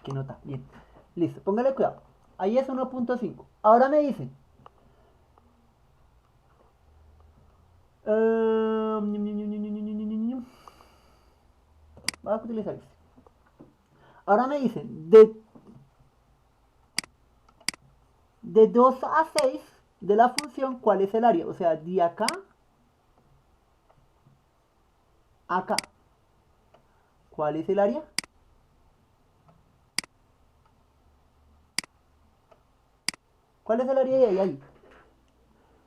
qué nota, bien. Listo, póngale cuidado. Ahí es 1.5. Ahora me dicen. Voy a utilizar este. Ahora me dicen, de 2 a 6 de la función, ¿cuál es el área? O sea, de acá a acá. ¿Cuál es el área? ¿Cuál es el área de ahí?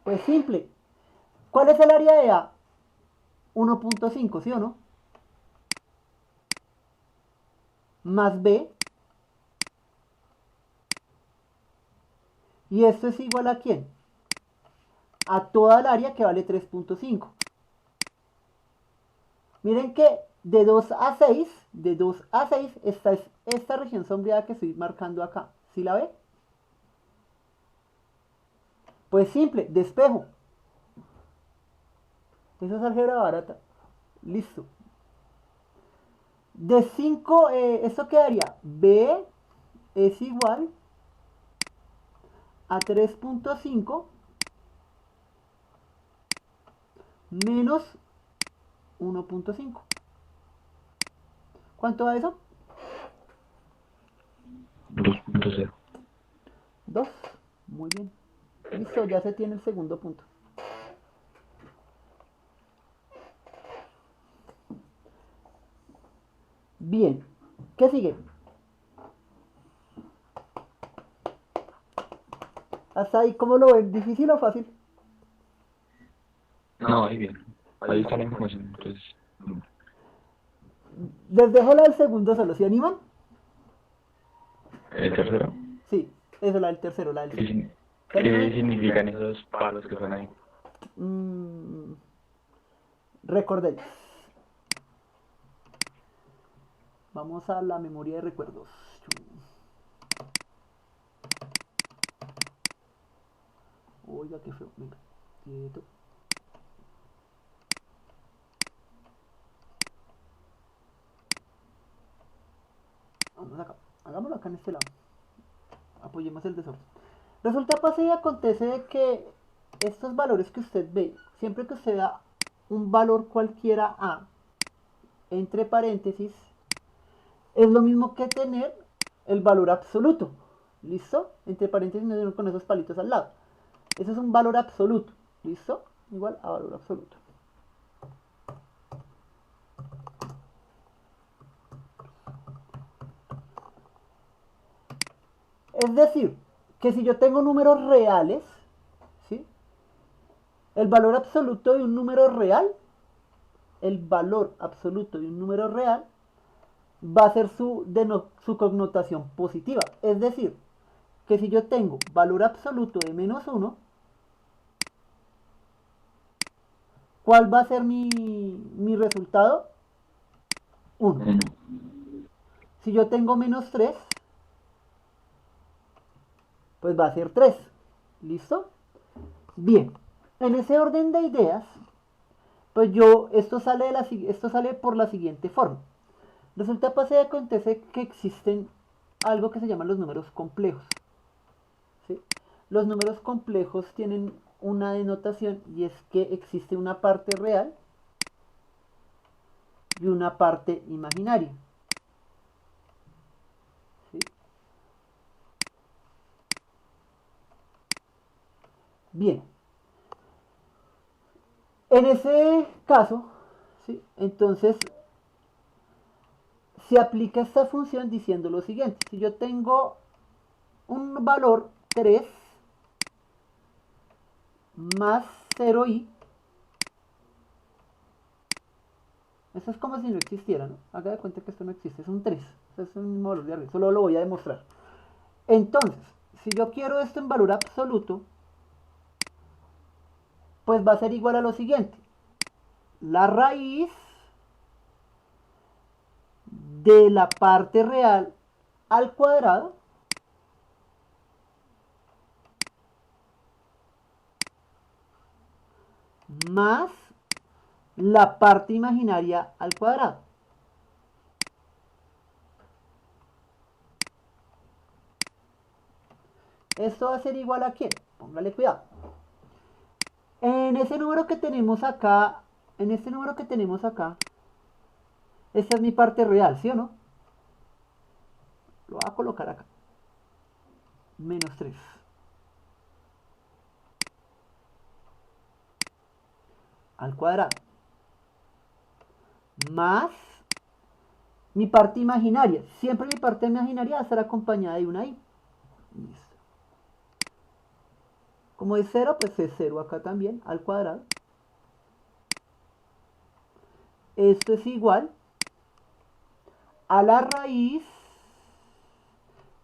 Pues simple. ¿Cuál es el área de A? 1.5, ¿sí o no? Más B. ¿Y esto es igual a quién? A toda el área que vale 3.5. Miren que de 2 a 6, esta es esta región sombreada que estoy marcando acá. ¿Sí la ve? Pues simple, despejo. Eso es álgebra barata. Listo. De 5, esto quedaría B es igual a 3.5 menos 1.5. ¿Cuánto da eso? 2.0. 2. Muy bien. Listo, ya se tiene el segundo punto. Bien. ¿Qué sigue? Hasta ahí, ¿cómo lo ven? ¿Difícil o fácil? No, ahí bien. Ahí está la información. Entonces, Les dejo la del segundo solo. ¿Se animan? el tercero. Sí, eso, la del tercero, la del ¿Qué, segundo. ¿Se qué animan? significan esos palos que son ahí? Mm, recordemos. Vamos a la memoria de recuerdos. Oiga, qué feo. Venga, quieto. Vamos acá. Hagámoslo acá en este lado. Apoyemos el desorden. Resulta, pasa y acontece de que estos valores que usted ve, siempre que usted da un valor cualquiera a entre paréntesis, es lo mismo que tener el valor absoluto. ¿Listo? Entre paréntesis con esos palitos al lado. Eso es un valor absoluto. ¿Listo? Igual a valor absoluto. Es decir, que si yo tengo números reales, ¿sí? El valor absoluto de un número real, el valor absoluto de un número real va a ser su connotación positiva. Es decir, que si yo tengo valor absoluto de menos 1, ¿cuál va a ser mi resultado? 1. Uno. Si yo tengo menos 3, pues va a ser 3. ¿Listo? Bien. En ese orden de ideas, pues esto sale por la siguiente forma. Resulta, pasa y acontece que existen algo que se llaman los números complejos. ¿Sí? Los números complejos tienen una denotación y es que existe una parte real y una parte imaginaria. ¿Sí? Bien, en ese caso, ¿sí? Entonces se aplica esta función diciendo lo siguiente: si yo tengo un valor 3 más 0i, eso es como si no existiera, ¿no? Haga de cuenta que esto no existe, es un 3, es un mismo valor de arriba, solo lo voy a demostrar. Entonces, si yo quiero esto en valor absoluto, pues va a ser igual a lo siguiente: la raíz de la parte real al cuadrado más la parte imaginaria al cuadrado. Esto va a ser igual a ¿quién? Póngale cuidado. En ese número que tenemos acá, en este número que tenemos acá, esta es mi parte real, ¿sí o no? Lo voy a colocar acá. Menos 3. Al cuadrado. Más mi parte imaginaria. Siempre mi parte imaginaria va a estar acompañada de una i. Listo. Como es 0, pues es 0 acá también, al cuadrado. Esto es igual a la raíz.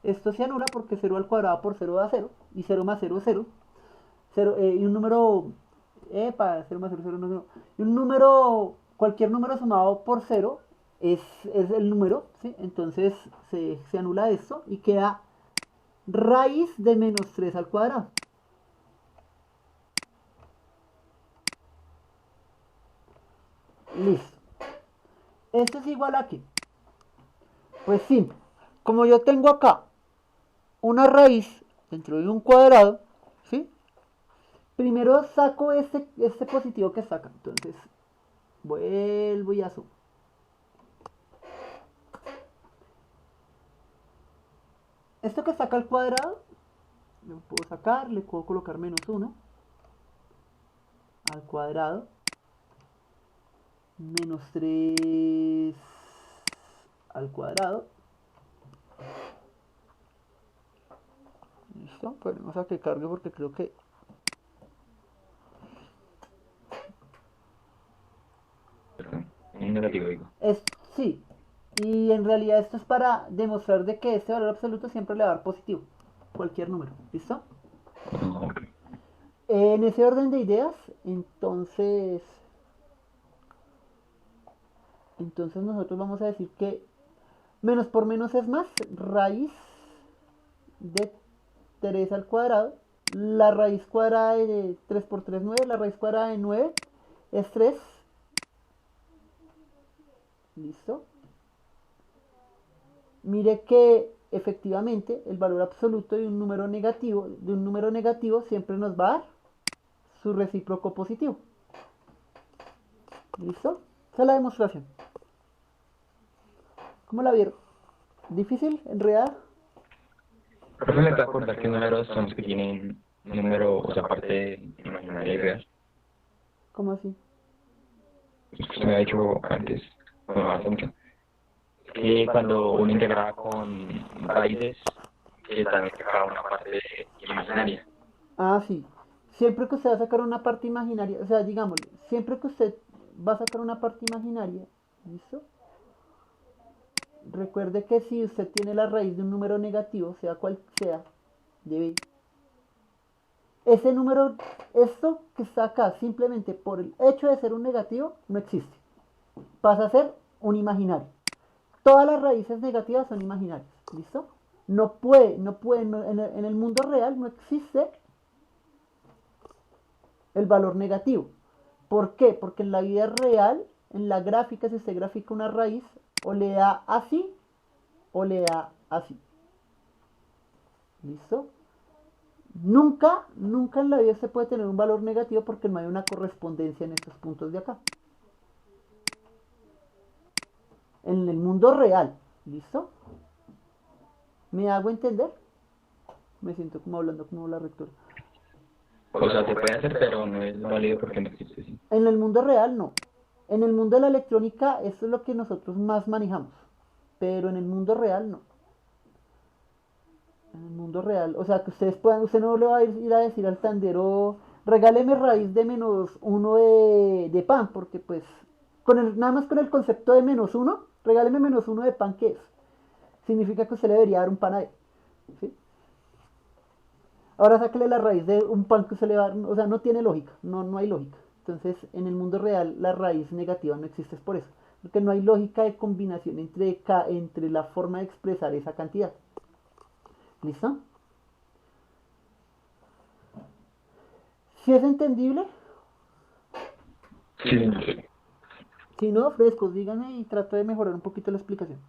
Esto se anula porque 0 al cuadrado por 0 da 0. Y 0 más 0 es 0. 0 y un número... 0 más 0, 0, no, no. Y un número, cualquier número sumado por 0 es el número, ¿sí? Entonces se anula esto y queda raíz de menos 3 al cuadrado. Listo. Esto es igual a ¿qué? Pues simple. Como yo tengo acá una raíz dentro de un cuadrado, ¿sí? Primero saco este positivo que saca. Entonces, vuelvo y asumo. Esto que saca al cuadrado, lo puedo sacar, le puedo colocar menos 1 al cuadrado. Menos 3 al cuadrado. Listo, ponemos a que cargue porque creo que... Un negativo, digo. Sí, y en realidad esto es para demostrar de que este valor absoluto siempre le va a dar positivo. Cualquier número, ¿listo? Ok. En ese orden de ideas, entonces nosotros vamos a decir que menos por menos es más, raíz de 3 al cuadrado. La raíz cuadrada de 3 por 3, 9. La raíz cuadrada de 9 es 3. ¿Listo? Mire que efectivamente el valor absoluto de un número negativo siempre nos va a dar su recíproco positivo. ¿Listo? Esa es la demostración. ¿Cómo la vieron? ¿Difícil? ¿Enredada? Pero me acabo de acordar que números son los que tienen un número, o sea, parte imaginaria y real. ¿Cómo así? Se me ha dicho antes, bueno, hace mucho, que cuando uno integraba con raíces, que también sacaba una parte imaginaria. Ah, sí. Siempre que usted va a sacar una parte imaginaria, o sea, digámosle, siempre que usted va a sacar una parte imaginaria, ¿listo? Recuerde que si usted tiene la raíz de un número negativo, sea cual sea, debe... Ese número, esto que está acá, simplemente por el hecho de ser un negativo, no existe. Pasa a ser un imaginario. Todas las raíces negativas son imaginarias, ¿listo? En el mundo real no existe el valor negativo. ¿Por qué? Porque en la vida real, en la gráfica, si usted grafica una raíz, o le da así, o le da así. ¿Listo? Nunca en la vida se puede tener un valor negativo porque no hay una correspondencia en estos puntos de acá. En el mundo real, ¿listo? ¿Me hago entender? Me siento como hablando como la rectora. O sea, se puede hacer, pero no es válido porque no existe, sí. En el mundo real no. En el mundo de la electrónica esto es lo que nosotros más manejamos. Pero en el mundo real no. En el mundo real, o sea, que ustedes puedan, usted no le va a ir a decir al tandero, regáleme raíz de menos uno de pan, porque pues, nada más con el concepto de menos uno, regáleme menos uno de pan, ¿qué es? Significa que usted le debería dar un pan a él, ¿sí? Ahora sáquele la raíz de un pan que usted le va a dar, o sea, no tiene lógica, no hay lógica. Entonces, en el mundo real, la raíz negativa no existe, es por eso, porque no hay lógica de combinación entre la forma de expresar esa cantidad. ¿Listo? ¿Si es entendible? Sí, sí. Si no, frescos, díganme y trato de mejorar un poquito la explicación.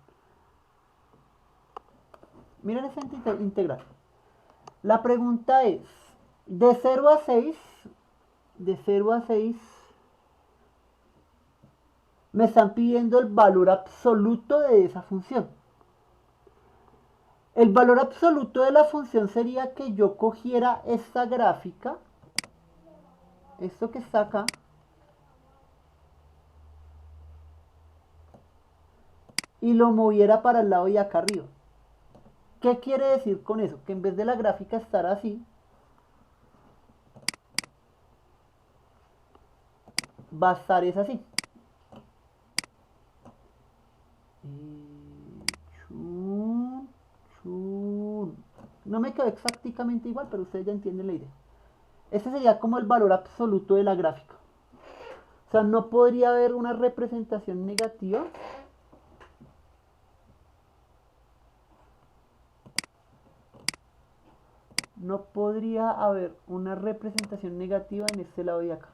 Miren esta integral. La pregunta es, de 0 a 6, de 0 a 6, me están pidiendo el valor absoluto de esa función. El valor absoluto de la función sería que yo cogiera esta gráfica, esto que está acá, y lo moviera para el lado de acá arriba. ¿Qué quiere decir con eso? Que en vez de la gráfica estar así, va a estar es así. Chun, chun. No me quedó exactamente igual, pero ustedes ya entienden la idea. Este sería como el valor absoluto de la gráfica. O sea, no podría haber una representación negativa no podría haber una representación negativa en este lado de acá.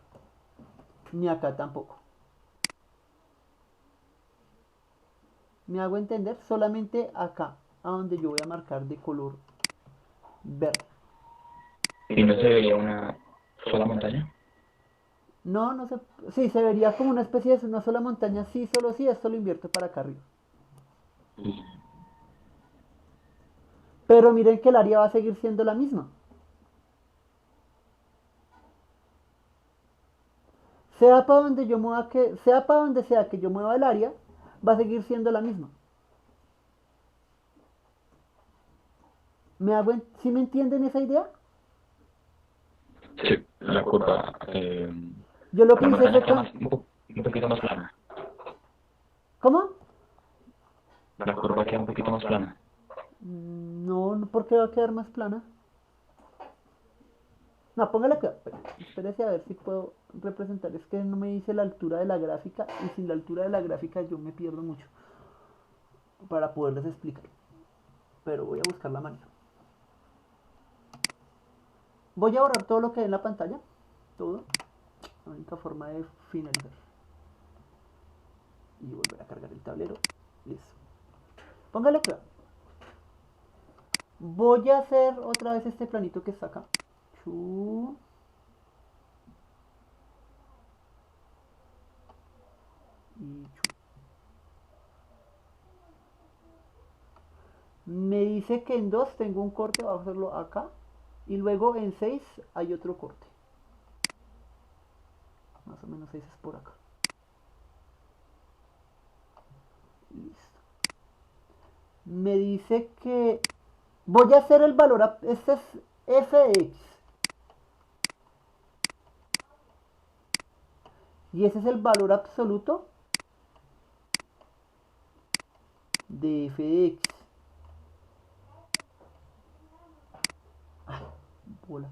Ni acá tampoco. ¿Me hago entender? Solamente acá, a donde yo voy a marcar de color verde. ¿Y no se veía una sola montaña? No, no se... Sí, se vería como una especie de una sola montaña. Sí, solo sí, esto lo invierto para acá arriba. Y Pero miren que el área va a seguir siendo la misma. Sea para donde yo mueva que... Sea para donde sea que yo mueva el área, va a seguir siendo la misma. ¿Sí me entienden esa idea? sí, la curva, Yo lo que la hice montaña fue queda con... más, un poquito más plana. ¿Cómo? La curva queda un poquito más plana. No, no, ¿por qué va a quedar más plana? No, póngale acá. Espérese a ver si puedo representar. Es que no me dice la altura de la gráfica y sin la altura de la gráfica yo me pierdo mucho para poderles explicar. Pero voy a buscar la manera. Voy a borrar todo lo que hay en la pantalla. Todo. La única forma de finalizar. Y volver a cargar el tablero. Listo. Póngale acá. Voy a hacer otra vez este planito que está acá. Chu. Y chu. Me dice que en 2 tengo un corte, voy a hacerlo acá. Y luego en 6 hay otro corte. Más o menos 6 es por acá. Listo. Me dice que voy a hacer el valor, este es f de x. Y ese es el valor absoluto de f de x. Ah, bola.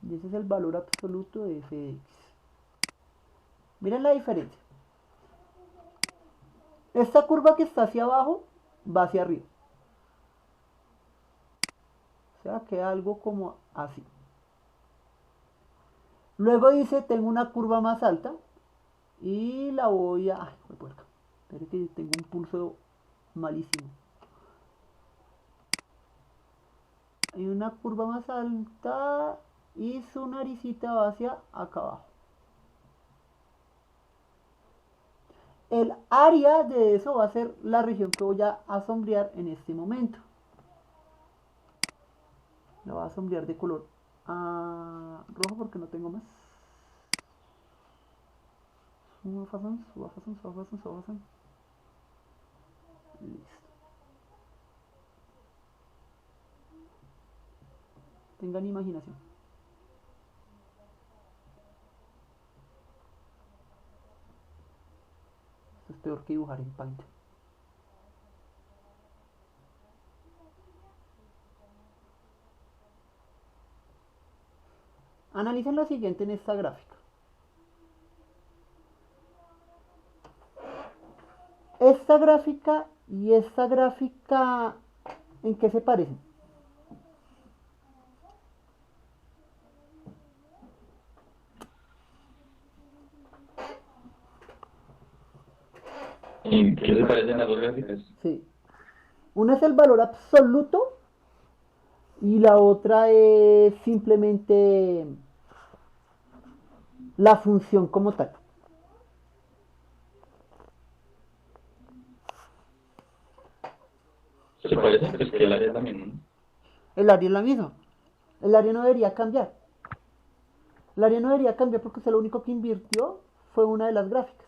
Y ese es el valor absoluto de f de x. Miren la diferencia. Esta curva que está hacia abajo va hacia arriba. O sea, queda algo como así. Luego dice, tengo una curva más alta y la voy a... Ay, me puerca. Espere que tengo un pulso malísimo. Hay una curva más alta y su naricita va hacia acá abajo. El área de eso va a ser la región que voy a sombrear en este momento. La voy a sombrear de color rojo porque no tengo más. Suafason. Listo. Tengan imaginación. Esto es peor que dibujar en Paint. Analicen lo siguiente en esta gráfica. Esta gráfica y esta gráfica, ¿en qué se parecen? ¿En qué se parecen las dos gráficas? Sí. Una es el valor absoluto y la otra es simplemente la función como tal. Se parecen, pues que el área también, ¿no? El área es la misma. El área no debería cambiar. El área no debería cambiar porque usted lo único que invirtió fue una de las gráficas.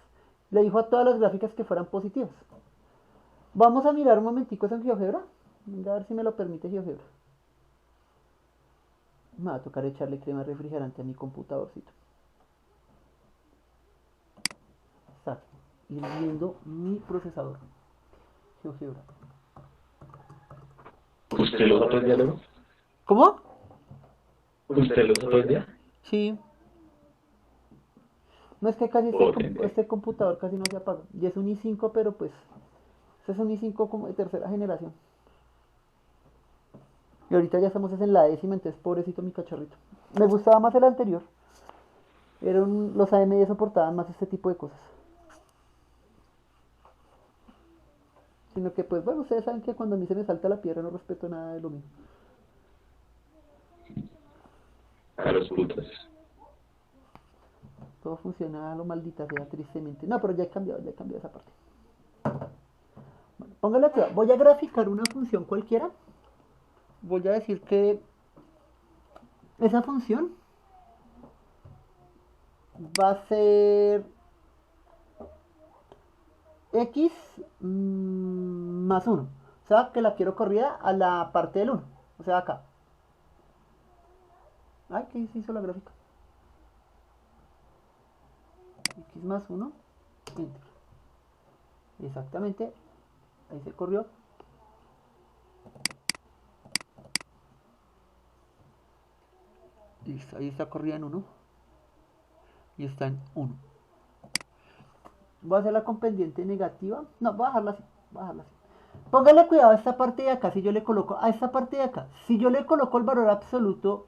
Le dijo a todas las gráficas que fueran positivas. Vamos a mirar un momentico eso en GeoGebra. Venga, a ver si me lo permite GeoGebra. Me va a tocar echarle crema refrigerante a mi computadorcito. Está hirviendo mi procesador. GeoGebra. ¿Usted lo usa todo el día luego? ¿Cómo? ¿Usted lo usa todo el día? Sí. No es que casi Potente. este computador casi no se apaga. Y es un i5, pero pues este es un i5 como de tercera generación. Y ahorita ya estamos en la décima, entonces pobrecito mi cacharrito. Me gustaba más el anterior. Los AMD soportaban más este tipo de cosas. Sino que pues bueno, ustedes saben que cuando a mí se me salta la piedra no respeto nada de lo mismo. A los putas. Todo funciona a lo maldita sea tristemente. No, pero ya he cambiado esa parte. Bueno, póngale cuidado. Voy a graficar una función cualquiera. Voy a decir que esa función va a ser x más 1. O sea, que la quiero corrida a la parte del 1. O sea, acá. Ay, ¿qué se hizo la gráfica? X más 1. Enter. Exactamente. Ahí se corrió. Listo, ahí está corrida en 1. Y está en 1. Voy a hacerla con pendiente negativa. No, voy a dejarla así. Voy a dejarla así. Póngale cuidado a esta parte de acá. Si yo le coloco a esta parte de acá, si yo le coloco el valor absoluto,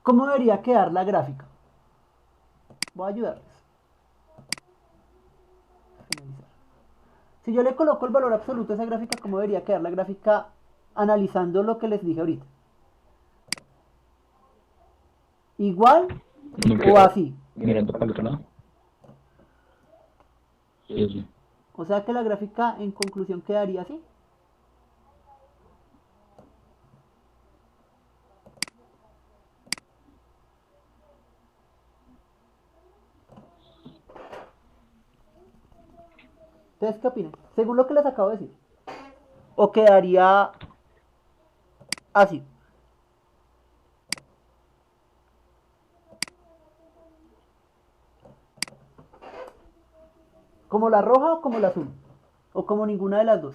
¿cómo debería quedar la gráfica? Voy a ayudarles. Finalizar. Si yo le coloco el valor absoluto a esa gráfica, ¿cómo debería quedar la gráfica analizando lo que les dije ahorita? ¿Igual o Nunca así? mirando para el otro lado. Sí, sí. O sea que la gráfica en conclusión quedaría así. ¿Ustedes qué opinan? Según lo que les acabo de decir. ¿O quedaría así? ¿Como la roja o como la azul? ¿O como ninguna de las dos?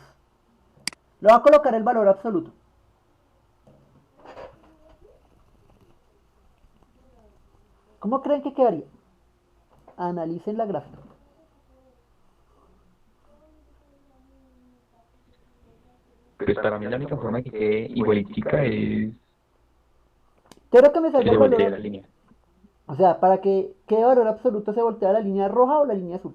Le voy a colocar el valor absoluto. ¿Cómo creen que quedaría? Analicen la gráfica. Pues para mí la única forma que quede igualitica es Quiero que me que salga se el voltee valor. la línea. O sea, para que quede valor absoluto se voltea la línea roja o la línea azul.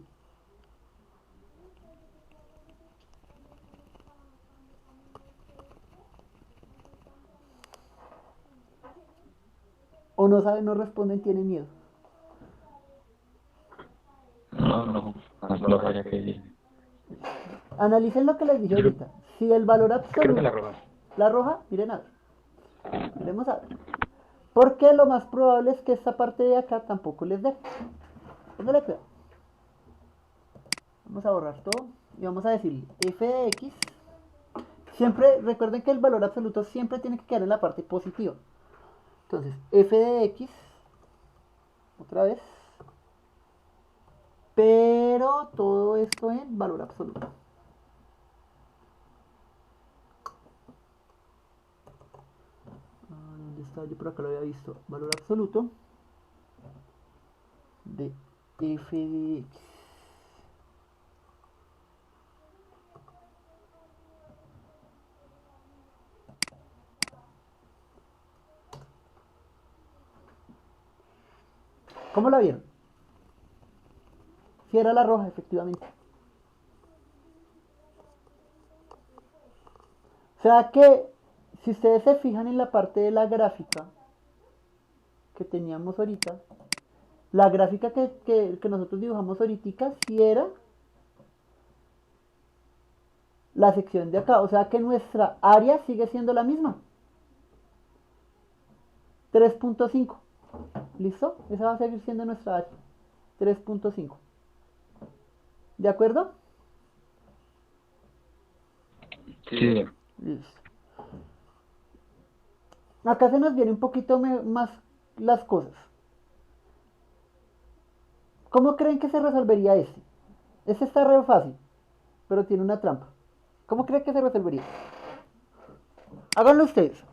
O no saben, no responden, tienen miedo. No, no, no vaya que... Analicen lo que les dije Yo ahorita. Si el valor creo que la absoluto, roja. la roja, miren a ver. Miremos a ver. Porque lo más probable es que esta parte de acá tampoco les dé. Póngale cuidado. Vamos a borrar todo y vamos a decir f de x. Siempre recuerden que el valor absoluto siempre tiene que quedar en la parte positiva. Entonces, f de x, otra vez, pero todo esto en valor absoluto. ¿Dónde está? Yo por acá lo había visto. Valor absoluto de f de x. ¿Cómo la vieron? Si era la roja, efectivamente. sea que si ustedes se fijan en la parte de la gráfica que teníamos ahorita, la gráfica que nosotros dibujamos ahorita sí era la sección de acá. O sea que nuestra área sigue siendo la misma. 3.5. ¿Listo? Esa va a seguir siendo nuestra área. 3.5. ¿De acuerdo? Sí, Listo. Acá se nos viene un poquito más las cosas. ¿Cómo creen que se resolvería este? Este está re fácil, pero tiene una trampa. ¿Cómo creen que se resolvería? Háganlo ustedes.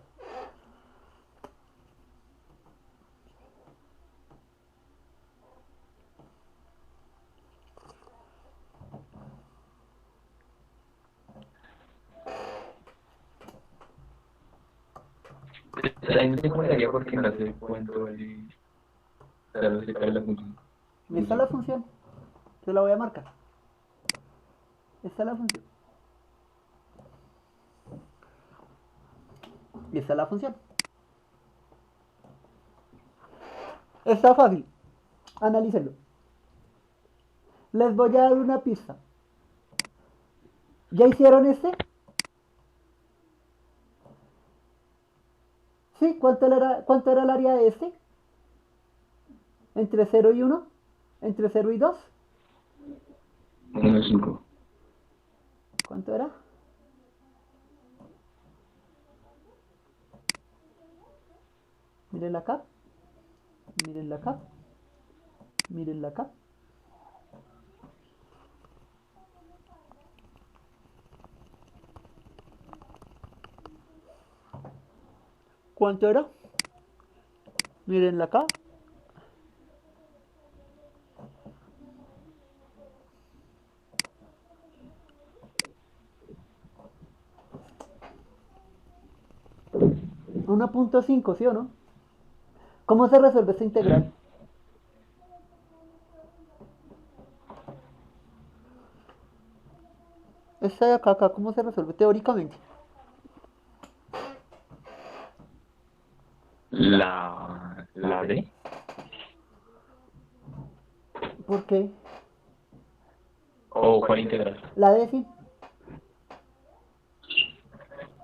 ahí no sé cómo sería porque no sé cuánto el... Claro, se cae la función. Esta es la función. Yo la voy a marcar. Esta es la función. Y esta es la función. Está fácil. Analícenlo. Les voy a dar una pista. ¿Ya hicieron este? ¿Sí? Cuánto era el área de este? ¿Entre 0 y 1? ¿Entre 0 y 2? 1,5. ¿Cuánto era? Miren acá. Miren acá. Miren acá. ¿Cuánto era? Miren acá. Uno punto cinco, ¿sí o no? ¿Cómo se resuelve esta integral? Esta de acá, ¿cómo se resuelve teóricamente? La D. ¿Por qué? ¿O cuál integral? La décima.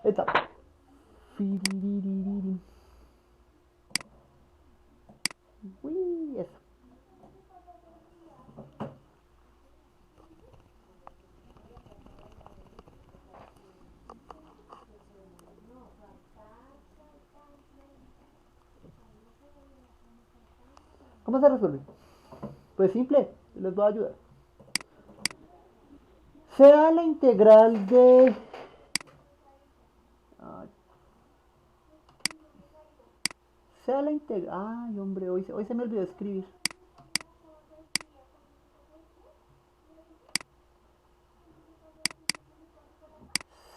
Esta. Fiririririm. Uy, eso. ¿Cómo se resuelve? Pues simple, les voy a ayudar. Sea la integral de... Ay, sea la integral... Ay, hombre, hoy se me olvidó escribir.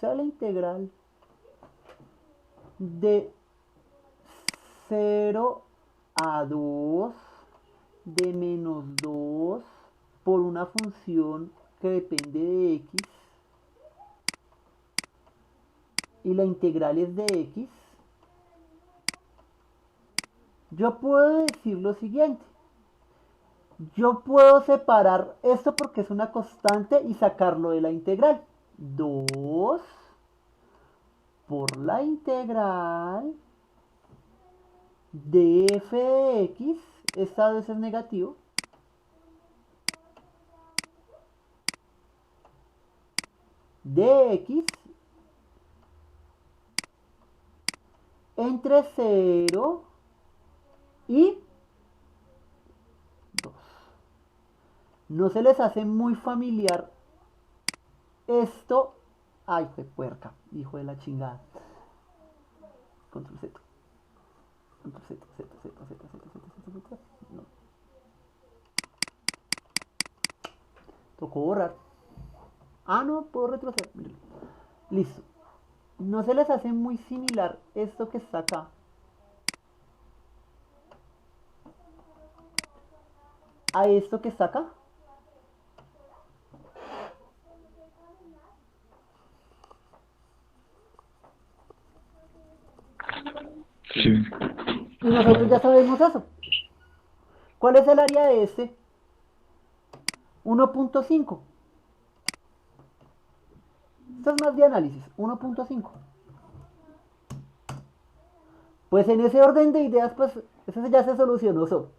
Sea la integral de 0 a 2 de menos 2 por una función que depende de x y la integral es de x, yo puedo decir lo siguiente. Yo puedo separar esto porque es una constante y sacarlo de la integral. 2 por la integral de f de x, esta vez es negativo, de x entre 0 y 2. ¿No se les hace muy familiar esto? Ay, fue puerca, hijo de la chingada. Control Z. Control Z, Z, Z, Z, Z, Z, Z, Z. No. Tocó borrar. Ah, no, puedo retroceder. Mírenlo. Listo. ¿No se les hace muy similar esto que está acá? A esto que está acá. nosotros ya sabemos eso. ¿Cuál es el área de este? 1.5. Esto es más de análisis. 1.5. Pues en ese orden de ideas, pues eso ya se solucionó solo.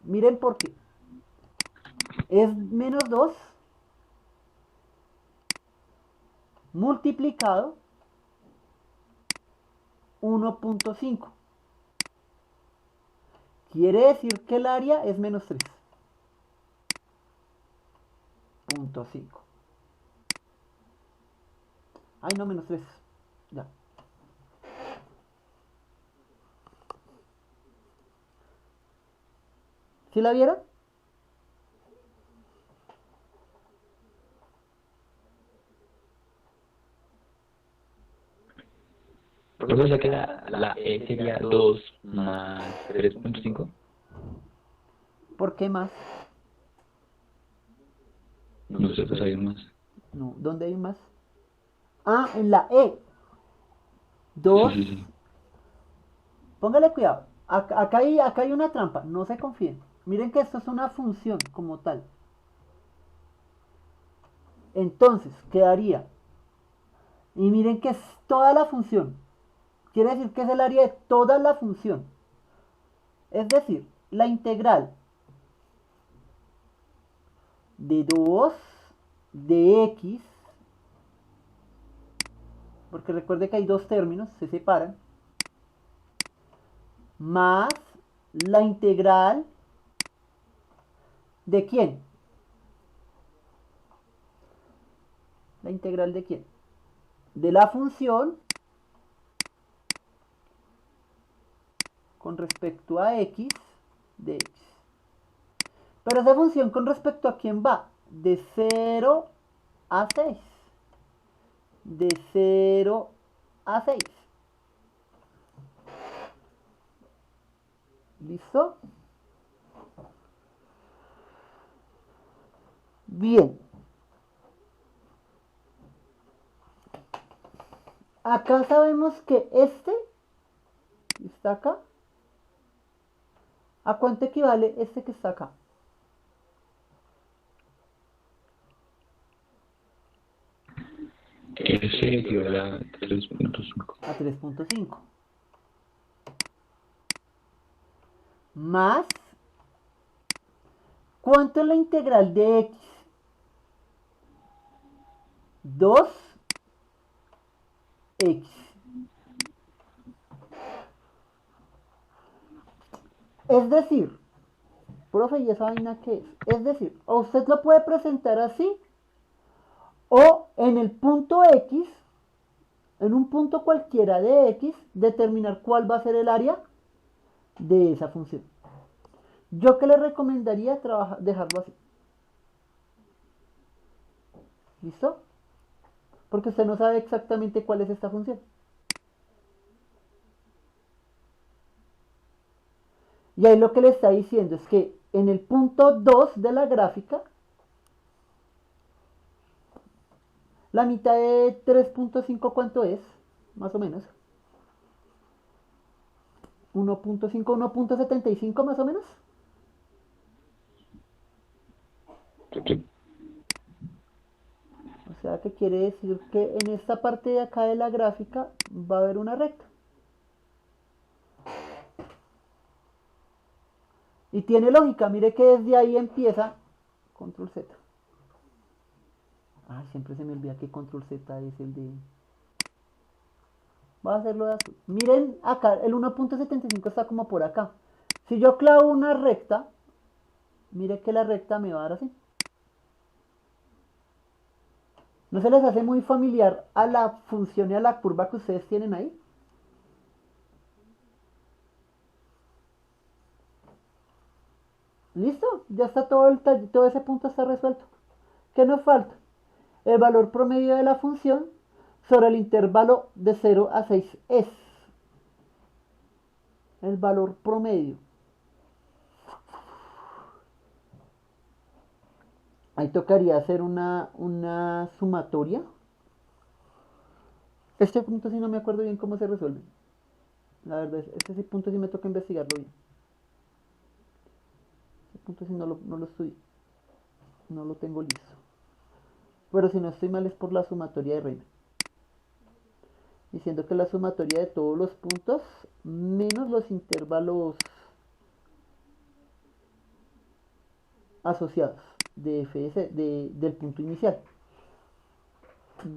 Miren por qué. Es menos 2 multiplicado 1.5. Quiere decir que el área es menos 3.5. Ay, no, menos 3. Ya. ¿Sí la vieron? Profesor, o sea que la E sería 2 más 3.5. ¿Por qué más? No sé, pues hay más. No, ¿dónde hay más? Ah, en la E. Sí, 2. sí, sí. Póngale cuidado. Acá hay una trampa. No se confíen. Miren que esto es una función como tal. Entonces, quedaría. Y miren que es toda la función. Quiere decir que es el área de toda la función. Es decir, la integral de 2 de x, porque recuerde que hay dos términos, se separan, más la integral de quién. ¿La integral de quién? De la función con respecto a x de x. Pero esa función con respecto a quién va? De 0 a 6. De 0 a 6. ¿Listo? Bien. Acá sabemos que este está acá. ¿A cuánto equivale este que está acá? Ese equivale a 3.5. A 3.5. Más, ¿cuánto es la integral de x? 2x. Es decir, profe, ¿y esa vaina qué es? Es decir, o usted lo puede presentar así, o en el punto x, en un punto cualquiera de x, determinar cuál va a ser el área de esa función. Yo que le recomendaría dejarlo así. ¿Listo? Porque usted no sabe exactamente cuál es esta función. Y ahí lo que le está diciendo es que en el punto 2 de la gráfica, la mitad de 3.5, ¿cuánto es? Más o menos. 1.5, 1.75 más o menos. Sí. O sea que quiere decir que en esta parte de acá de la gráfica va a haber una recta. Y tiene lógica, mire que desde ahí empieza control Z. Ay, siempre se me olvida que control Z es el de... Voy a hacerlo de azul. Miren acá, el 1.75 está como por acá. Si yo clavo una recta, mire que la recta me va a dar así. ¿No se les hace muy familiar a la función y a la curva que ustedes tienen ahí? ¿Listo? Ya está todo ese punto está resuelto. ¿Qué nos falta? El valor promedio de la función sobre el intervalo de 0 a 6 es el valor promedio. Ahí tocaría hacer una sumatoria. Este punto sí no me acuerdo bien cómo se resuelve. La verdad, este sí punto sí me toca investigarlo bien. Este punto sí no lo estudié. No lo tengo listo. Pero si no estoy mal es por la sumatoria de Riemann. Diciendo que la sumatoria de todos los puntos menos los intervalos asociados de fs del punto inicial.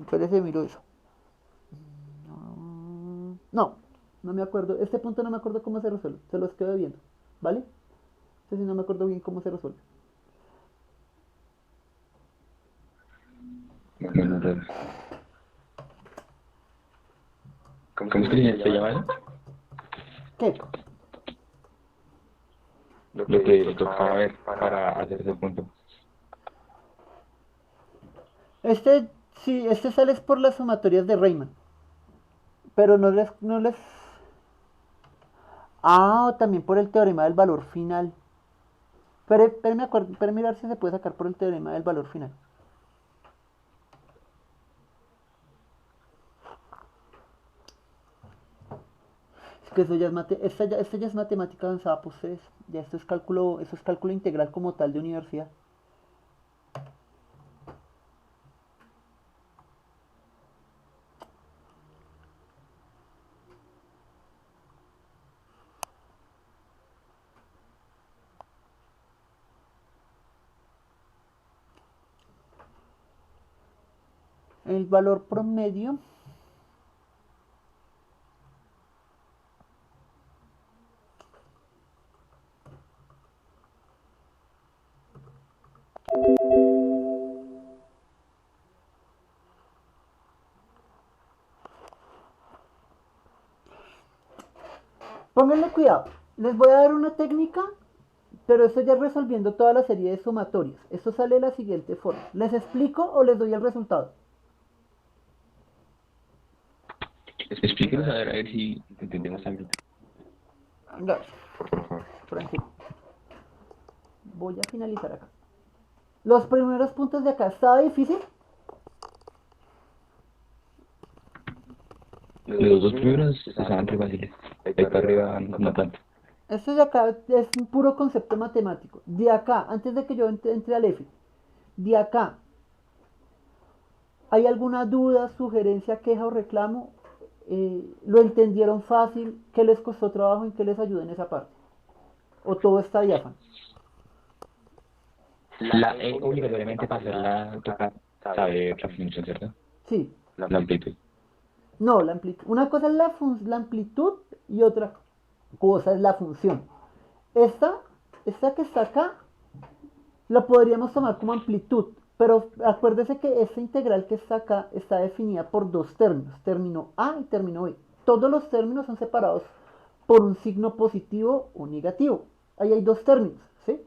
Espérese, miro eso. No, no me acuerdo. Este punto no me acuerdo cómo se resuelve. Se los quedo viendo. ¿Vale? Este sí no me acuerdo bien cómo se resuelve. Bueno, entonces, ¿cómo es que se llama eso? ¿Qué? Lo que tocaba ver para hacer ese punto. Este, sí, este sale por las sumatorias de Riemann. Pero no les. Ah, también por el teorema del valor final. Pero mirar si se puede sacar por el teorema del valor final. Es que eso ya es esta ya es matemática avanzada, pues ya esto es cálculo integral como tal de universidad. El valor promedio pónganle cuidado, les voy a dar una técnica, pero esto ya es resolviendo toda la serie de sumatorias. Esto sale de la siguiente forma. ¿Les explico o les doy el resultado? Explíquenos a ver si entendemos algo. Venga, Por favor. tranquilo. Voy a finalizar acá. Los primeros puntos de acá, ¿estaba difícil? Los dos primeros estaban re fáciles. Ahí para arriba no tanto. Esto de acá es un puro concepto matemático. De acá, antes de que yo entre al F, de acá, ¿hay alguna duda, sugerencia, queja o reclamo? ¿Lo entendieron fácil? ¿Qué les costó trabajo? ¿En qué les ayuda en esa parte? ¿O todo está diáfano? Obligatoriamente para hacerla toca saber la función, ¿cierto? Sí. La amplitud. No, la amplitud. Una cosa es la amplitud y otra cosa es la función. Esta, esta que está acá, la podríamos tomar como amplitud, pero acuérdese que esta integral que está acá está definida por dos términos, término A y término B. Todos los términos son separados por un signo positivo o negativo. Ahí hay dos términos, ¿sí?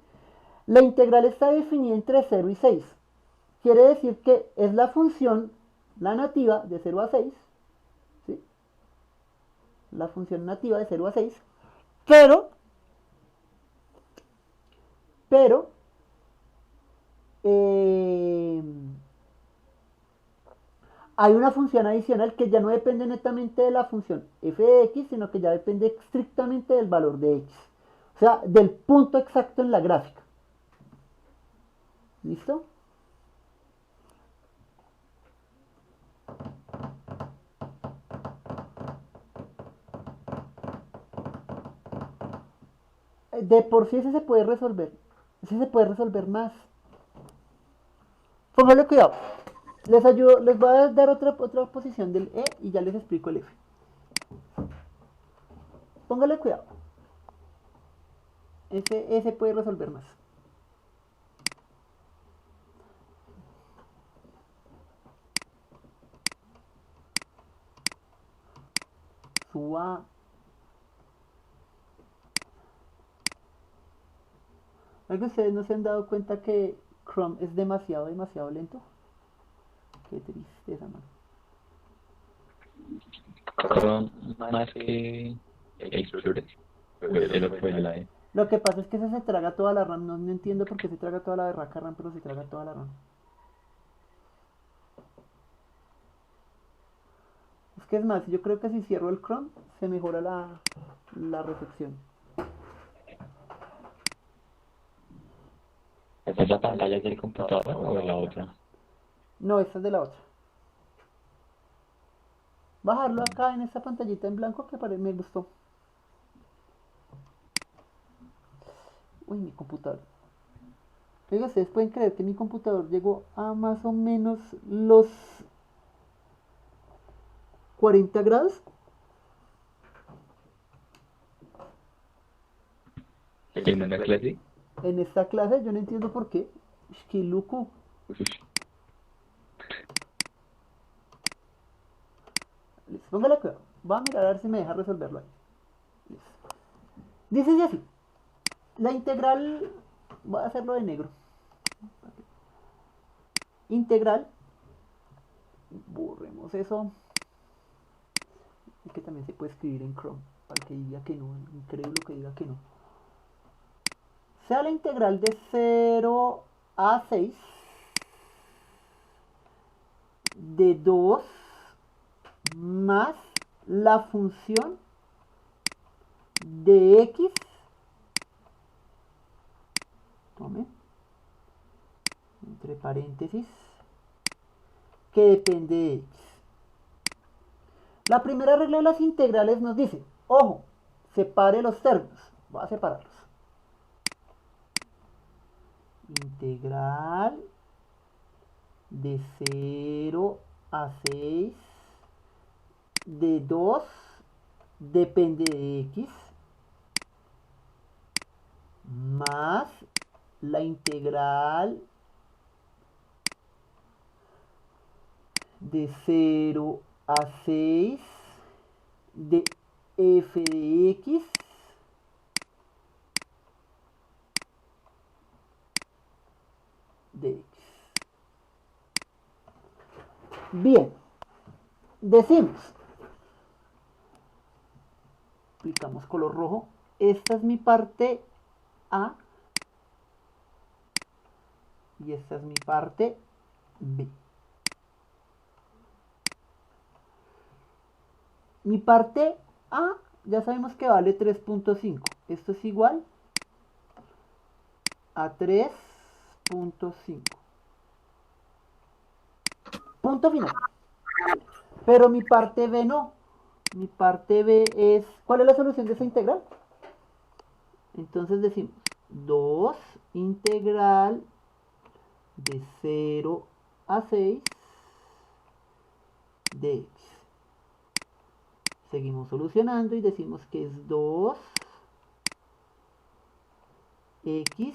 La integral está definida entre 0 y 6. Quiere decir que es la función, la nativa de 0 a 6, ¿sí? La función nativa de 0 a 6, pero eh, hay una función adicional que ya no depende netamente de la función f de x, sino que ya depende estrictamente del valor de x. O sea, del punto exacto en la gráfica. ¿Listo? De por sí ese se puede resolver. Ese se puede resolver más. Póngale cuidado. Les ayudo, les voy a dar otra posición del E y ya les explico el F. Póngale cuidado. Ese puede resolver más. Suba. ¿Es que ustedes no se han dado cuenta que Chrome es demasiado lento? Qué tristeza, man. Chrome más que Explorer. El otro de la E. Lo que pasa es que ese se traga toda la RAM. No entiendo por qué se traga toda la berraca RAM, pero se traga toda la RAM. que es más, yo creo que si cierro el Chrome se mejora la recepción. ¿Esa es la pantalla del computador o de la otra? No, esta es de la otra. Bajarlo acá en esta pantallita en blanco que me gustó. Uy, mi computador. Oiga, ustedes pueden creer que mi computador llegó a más o menos los 40 grados. ¿En una clase? En esta clase yo no entiendo por qué. Es que loco. Uy, Listo, póngale cuidado. Voy a mirar a ver si me deja resolverlo ahí. Listo. Dice así. La integral. Voy a hacerlo de negro. Integral. Borremos eso. Es que también se puede escribir en Chrome. Para que diga que no. Increíble que diga que no. Sea la integral de 0 a 6 de 2 más la función de x, tome, entre paréntesis, que depende de x. La primera regla de las integrales nos dice, ojo, separe los términos. Voy a separarlos. Integral de 0 a 6 de 2 depende de x más la integral de 0 a 6 de f de x de x. Bien, decimos, aplicamos color rojo, esta es mi parte A y esta es mi parte B. Mi parte A ya sabemos que vale 3.5. Esto es igual a 3.5. Punto final. Pero mi parte B no. Mi parte B es... ¿Cuál es la solución de esa integral? Entonces decimos 2 integral de 0 a 6 de x. Seguimos solucionando y decimos que es 2 x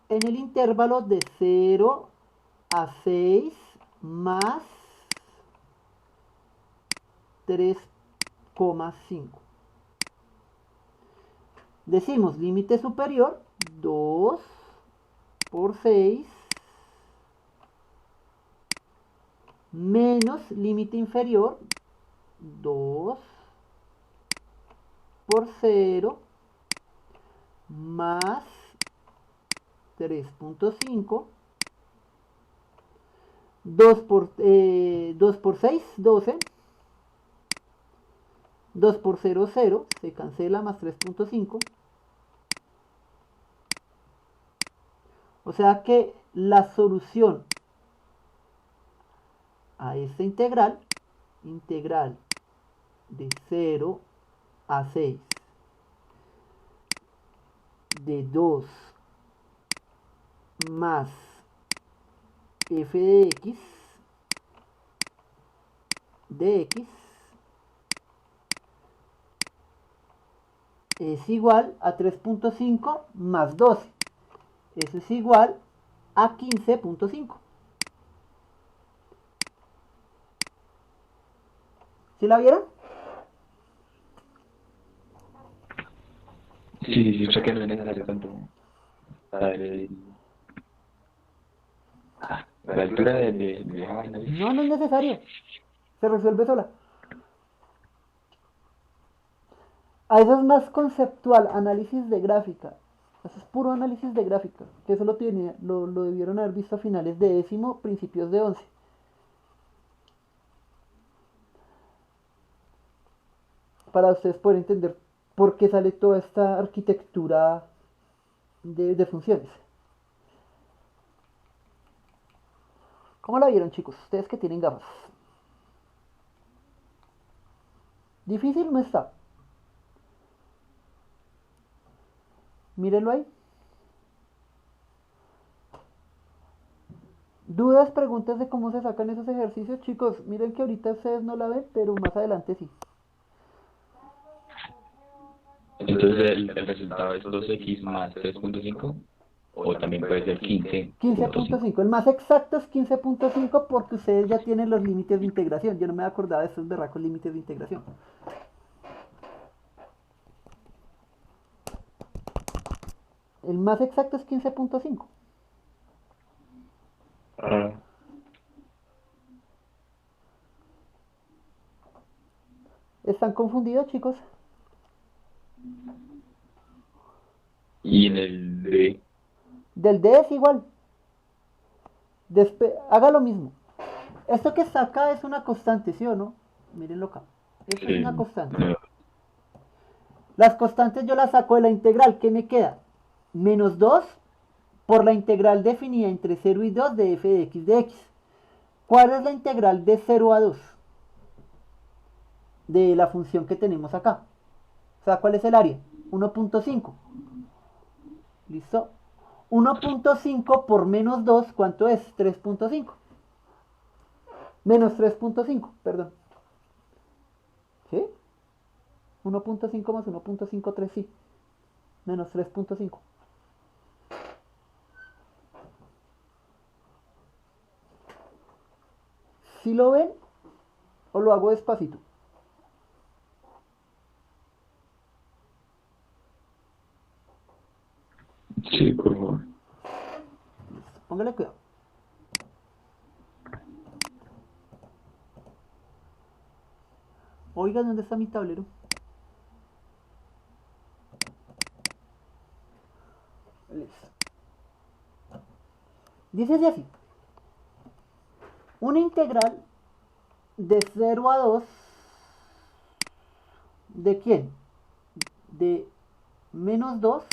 en el intervalo de 0 a 6 más 3,5. Decimos límite superior 2 por 6 menos límite inferior 2 por 0 más 3.5. 2 por 6, 12. 2 por 0, 0. Se cancela más 3.5. O sea que la solución a esta integral, integral de 0 a 6 de 2 más f de x es igual a 3.5 más 12. Eso es igual a 15.5. ¿Sí la vieron? sí, yo sé que no es necesario tanto para la altura de esa vaina. No, no es necesario. Se resuelve sola. A eso es más conceptual, análisis de gráfica. Eso es puro análisis de gráfica. Que eso lo debieron haber visto a finales de décimo, principios de 11. para ustedes poder entender por qué sale toda esta arquitectura de funciones. ¿Cómo la vieron, chicos? Ustedes que tienen gafas. Difícil no está. Mírenlo ahí. ¿Dudas, preguntas de cómo se sacan esos ejercicios, chicos? Miren que ahorita ustedes no la ven, pero más adelante sí. Entonces el resultado es 2x más 3.5 o también puede ser 15.5. 15.5. El más exacto es 15.5 porque ustedes ya tienen los límites de integración. Yo no me acordaba de esos berracos límites de integración. El más exacto es 15.5. ¿Están confundidos, chicos? Y en el D. Del D es igual. Haga lo mismo. Esto que está acá es una constante, ¿sí o no? Mírenlo acá. Esto es una constante. Las constantes yo las saco de la integral. ¿Qué me queda? Menos 2 por la integral definida entre 0 y 2 de f de x de x. ¿Cuál es la integral de 0 a 2? De la función que tenemos acá. O sea, ¿cuál es el área? 1.5. ¿Listo? 1.5 por menos 2, ¿cuánto es? 3.5. Menos 3.5, perdón. ¿Sí? 1.5 más 1.53, sí. Menos 3.5. ¿Sí lo ven? ¿O lo hago despacito? Sí, por favor. Listo, póngale cuidado. Oiga, ¿dónde está mi tablero? Listo. Dice así. Una integral de 0 a 2. ¿De quién? De menos 2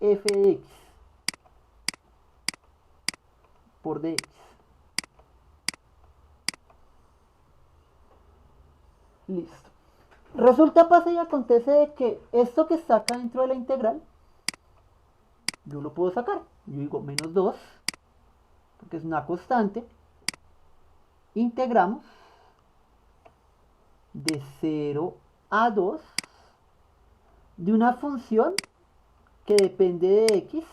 f de x por dx. Listo. Resulta, pasa y acontece de que esto que está acá dentro de la integral, yo lo puedo sacar. Yo digo menos 2, porque es una constante. Integramos de 0 a 2 de una función que depende de x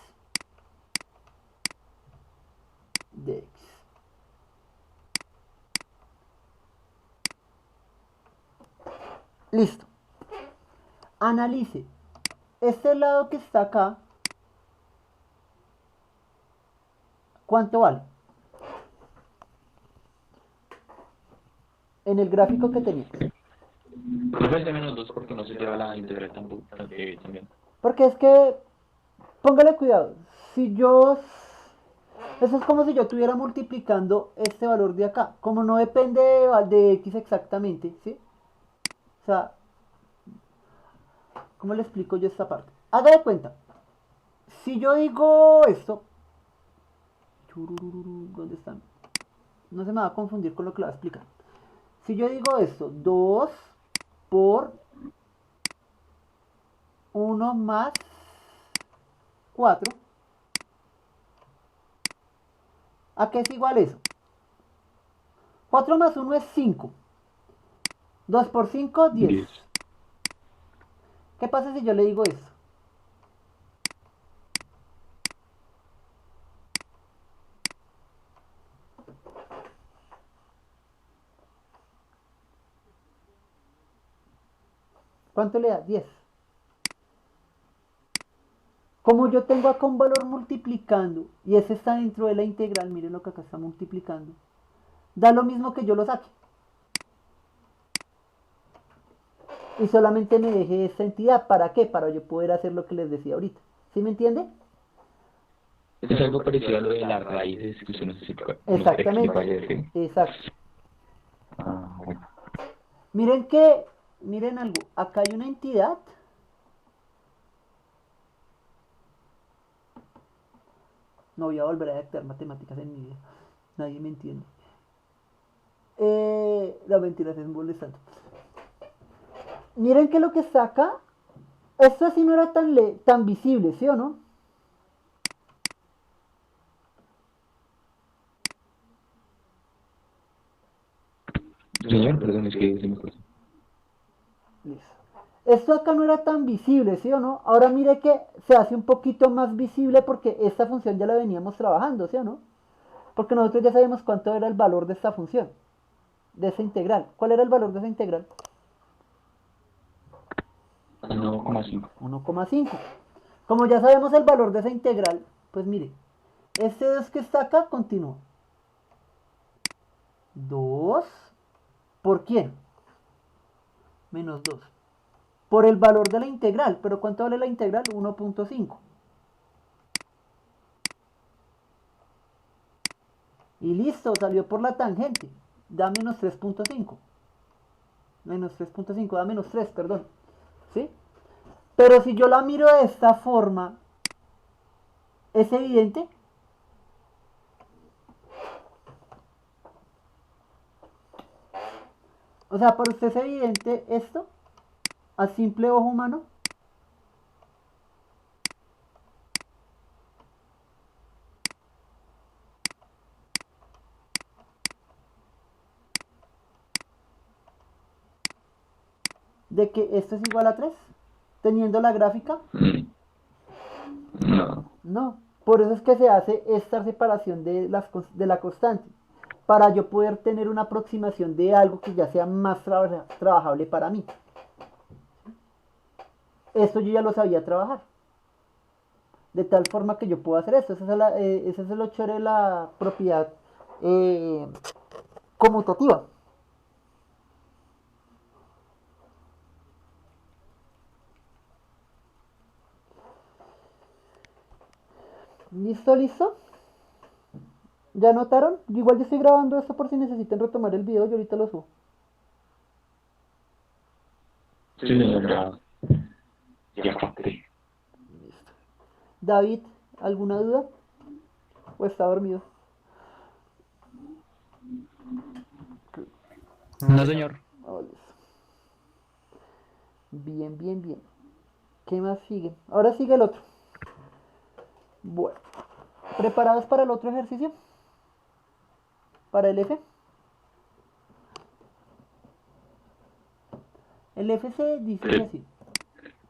de x. Listo. Analice. Este lado que está acá, ¿cuánto vale? En el gráfico que tenía. No es de menos 2 porque no se lleva la integral tampoco también. Porque es que, póngale cuidado, si yo, eso es como si yo estuviera multiplicando este valor de acá, como no depende de x exactamente, ¿sí? O sea, ¿cómo le explico yo esta parte? Haga de cuenta, si yo digo esto, ¿dónde están? No se me va a confundir con lo que le voy a explicar. Si yo digo esto, 2 por 1 más 4, ¿a qué es igual eso? 4 más 1 es 5. 2 por 5, 10. ¿Qué pasa si yo le digo esto? ¿Cuánto le da? 10. Como yo tengo acá un valor multiplicando y ese está dentro de la integral, miren lo que acá está multiplicando, da lo mismo que yo lo saque. Y solamente me deje esta entidad. ¿Para qué? Para yo poder hacer lo que les decía ahorita. ¿Sí me entiende? Es algo parecido a lo de las raíces que usted nos explica. Exactamente. ¿Sí? Exacto. Bueno. Miren que miren algo, acá hay una entidad. No voy a volver a dictar matemáticas en mi vida. Nadie me entiende. La mentira es molestando. Miren que lo que está acá, esto así no era tan visible, ¿sí o no? Señor, perdón, es que se me cortó. Listo. Esto acá no era tan visible, ¿sí o no? Ahora mire que se hace un poquito más visible porque esta función ya la veníamos trabajando, ¿sí o no? Porque nosotros ya sabemos cuánto era el valor de esta función, de esa integral. ¿Cuál era el valor de esa integral? 1,5. 1,5. Como ya sabemos el valor de esa integral, pues mire, este 2 que está acá continúa. 2 ¿por quién? Menos 2. Por el valor de la integral. ¿Pero cuánto vale la integral? 1,5. Y listo, salió por la tangente. Da menos 3,5. Menos 3,5, da menos 3, perdón. ¿Sí? Pero si yo la miro de esta forma, ¿es evidente? O sea, ¿para usted es evidente esto? A simple ojo humano. De que esto es igual a 3. Teniendo la gráfica. No. No. Por eso es que se hace esta separación de la constante. Para yo poder tener una aproximación de algo que ya sea más trabajable para mí. Esto yo ya lo sabía trabajar. De tal forma que yo puedo hacer esto. Ese es el 8 de la propiedad conmutativa. ¿Listo, listo? ¿Ya notaron? Igual yo estoy grabando esto por si necesitan retomar el video y ahorita lo subo. Sí, señor, ya capté. Listo. David, ¿alguna duda? ¿O está dormido? No, señor. Oh, listo. Bien, bien, bien. ¿Qué más sigue? Ahora sigue el otro. Bueno. ¿Preparados para el otro ejercicio? ¿Para el F? El F se dice así.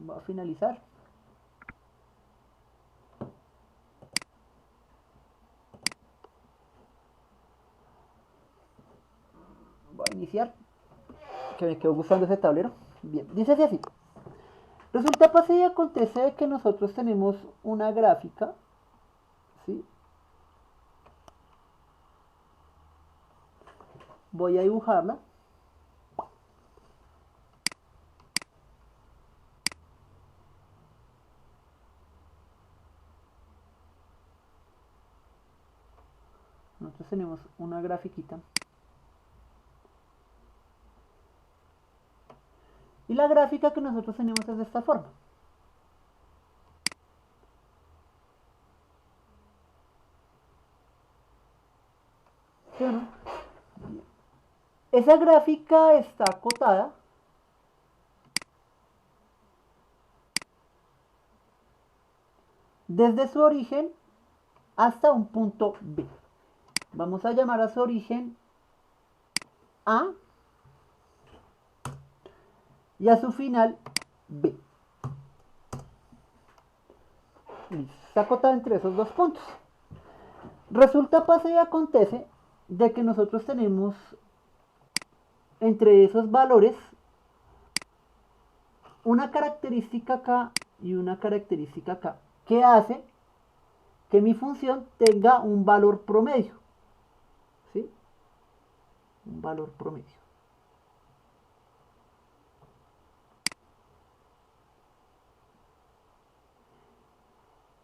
Va a finalizar. Va a iniciar. Que me quedó gustando ese tablero. Bien, dice así. Resulta, pasa y acontece que nosotros tenemos una gráfica, ¿sí? Voy a dibujarla. Nosotros tenemos una grafiquita. Y la gráfica que nosotros tenemos es de esta forma. ¿Sí o no? Esa gráfica está acotada desde su origen hasta un punto B. Vamos a llamar a su origen A y a su final B. Está acotada entre esos dos puntos. Resulta, pasa y acontece de que nosotros tenemos entre esos valores una característica acá y una característica acá, que hace que mi función tenga un valor promedio. ¿Sí? Un valor promedio.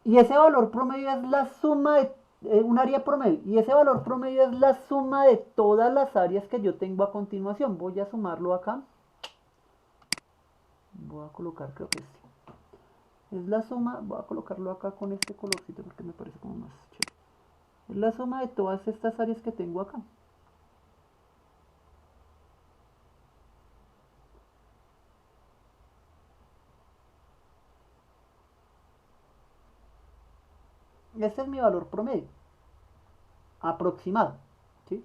Y ese valor promedio es la suma de un área promedio. Y ese valor promedio es la suma de todas las áreas que yo tengo a continuación. Voy a sumarlo acá. Voy a colocar, creo que este. Es la suma, voy a colocarlo acá con este colorcito porque me parece como más chévere. Es la suma de todas estas áreas que tengo acá. Este es mi valor promedio, aproximado, ¿sí?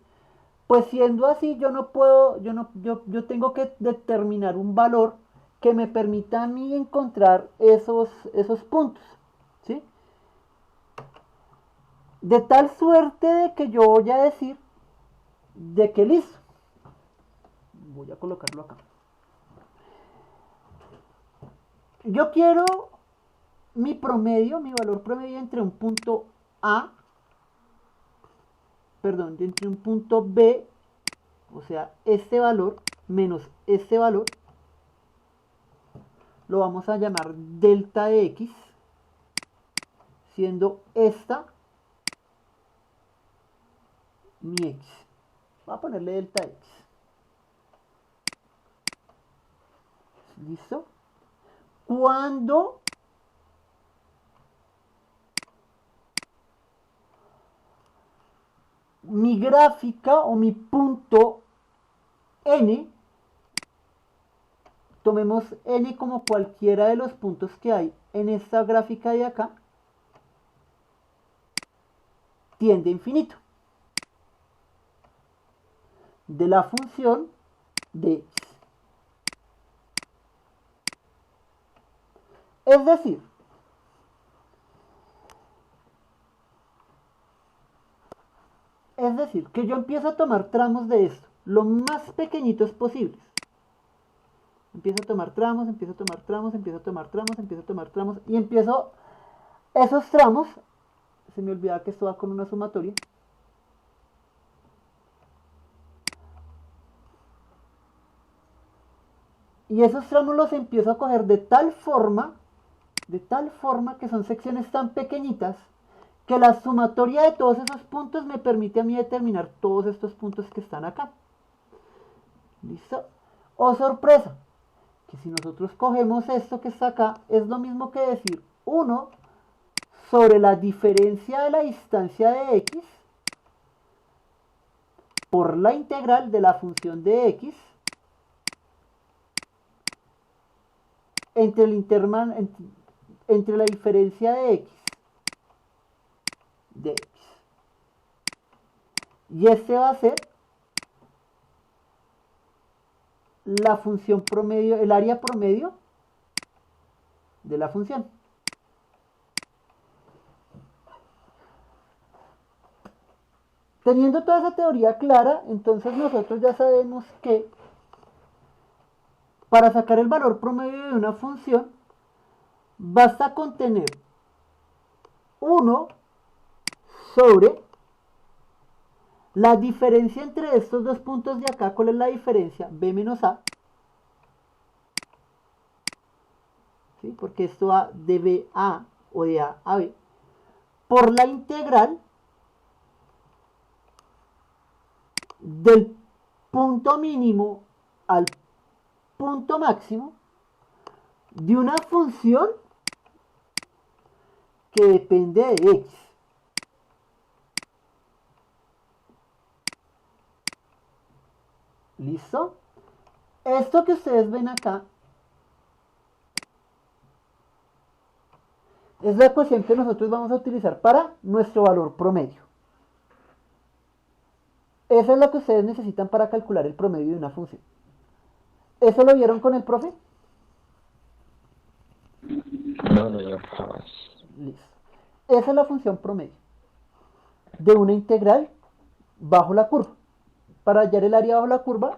Pues siendo así, yo no puedo, yo tengo que determinar un valor que me permita a mí encontrar esos puntos, ¿sí? De tal suerte de que yo voy a decir de que listo. Voy a colocarlo acá. Yo quiero mi promedio, mi valor promedio entre un punto A, perdón, entre un punto B, o sea, este valor menos este valor, lo vamos a llamar delta de X, siendo esta mi X. Voy a ponerle delta X. ¿Listo? Cuando mi gráfica o mi punto N, tomemos N como cualquiera de los puntos que hay en esta gráfica de acá, tiende a infinito, de la función de X. Es decir, que yo empiezo a tomar tramos de esto, lo más pequeñitos posibles. Empiezo a tomar tramos, empiezo a tomar tramos, empiezo a tomar tramos, empiezo a tomar tramos, y empiezo esos tramos, se me olvidaba que esto va con una sumatoria, y esos tramos los empiezo a coger de tal forma que son secciones tan pequeñitas que la sumatoria de todos esos puntos me permite a mí determinar todos estos puntos que están acá. ¿Listo? Oh, sorpresa, que si nosotros cogemos esto que está acá, es lo mismo que decir 1 sobre la diferencia de la distancia de X por la integral de la función de X entre la diferencia de X de X. Y este va a ser la función promedio, el área promedio de la función. Teniendo toda esa teoría clara, entonces nosotros ya sabemos que para sacar el valor promedio de una función, basta con tener 1 sobre la diferencia entre estos dos puntos de acá. ¿Cuál es la diferencia? B menos A. ¿Sí? Porque esto va de B a A o de A a B. Por la integral del punto mínimo al punto máximo de una función que depende de X. ¿Listo? Esto que ustedes ven acá es la ecuación que nosotros vamos a utilizar para nuestro valor promedio. Esa es la que ustedes necesitan para calcular el promedio de una función. ¿Eso lo vieron con el profe? No, yo jamás. Listo. Esa es la función promedio de una integral bajo la curva. Para hallar el área bajo la curva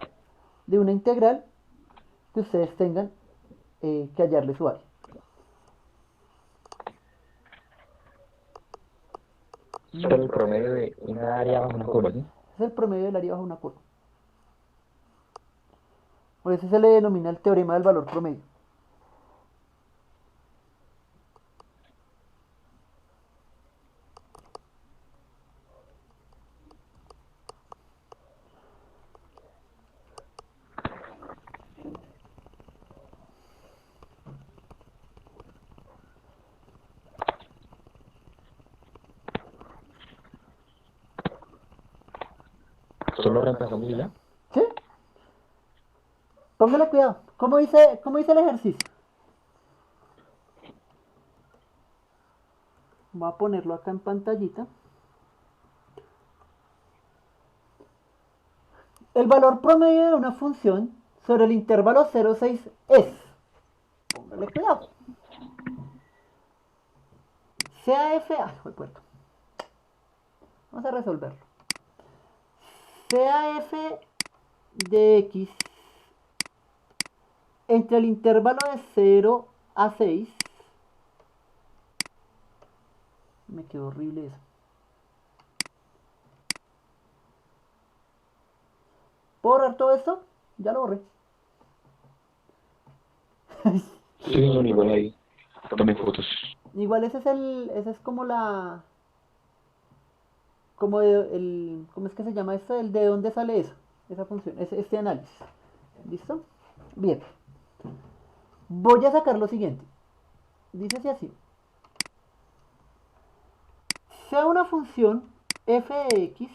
de una integral que ustedes tengan que hallarle su área. Es el promedio de una área bajo una curva, ¿sí? Es el promedio del área bajo una curva. Por eso se le denomina el teorema del valor promedio. Solo reemplazamos y ya. ¿Sí? Póngale cuidado. ¿Cómo dice el ejercicio? Voy a ponerlo acá en pantallita. El valor promedio de una función sobre el intervalo 0,6 es. Póngale cuidado. CAF. Fue puerto. Vamos a resolverlo. CAF de X entre el intervalo de 0 a 6. Me quedó horrible eso. ¿Puedo borrar todo esto? Ya lo borré. Sí, son igual ahí. Tomé fotos. Igual ese es como ¿cómo es que se llama esto? El de dónde sale eso, esa función, este análisis. ¿Listo? Bien. Voy a sacar lo siguiente. Dice así. Sea una función f de x